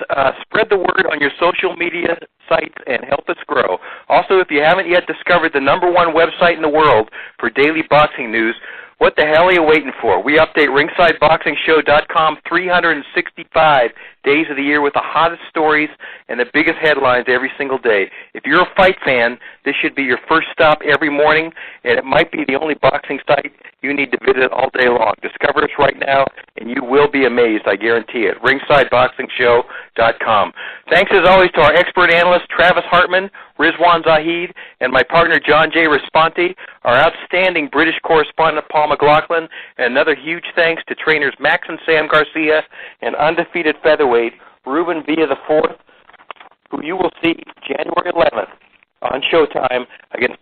Spread the word on your social media sites and help us grow. Also, if you haven't yet discovered the #1 website in the world for daily boxing news, what the hell are you waiting for? We update RingsideBoxingShow.com 365 days of the year with the hottest stories and the biggest headlines every single day. If you're a fight fan, this should be your first stop every morning, and it might be the only boxing site you need to visit all day long. Discover us right now, and you will be amazed, I guarantee it. RingsideBoxingShow.com. Thanks, as always, to our expert analysts, Travis Hartman, Rizwan Zahid, and my partner, John J. Risponti, our outstanding British correspondent, Paul McLaughlin, and another huge thanks to trainers Max and Sam Garcia and undefeated featherweight Ruben Villa IV, who you will see January 11th on Showtime against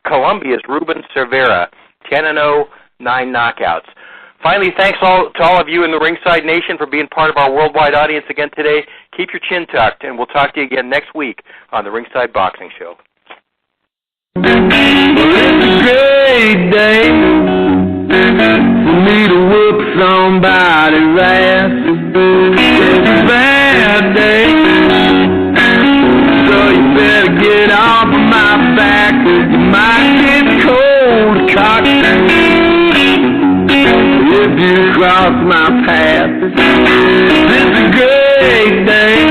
Colombia's Ruben Cervera, 10-0, 9 knockouts. Finally, thanks to all of you in the Ringside Nation for being part of our worldwide audience again today. Keep your chin tucked, and we'll talk to you again next week on the Ringside Boxing Show. Well, it's a great day for me to whoop somebody's ass. It's a bad day, so you better get off of my back. You might get cold cocked if you cross my path. It's a great day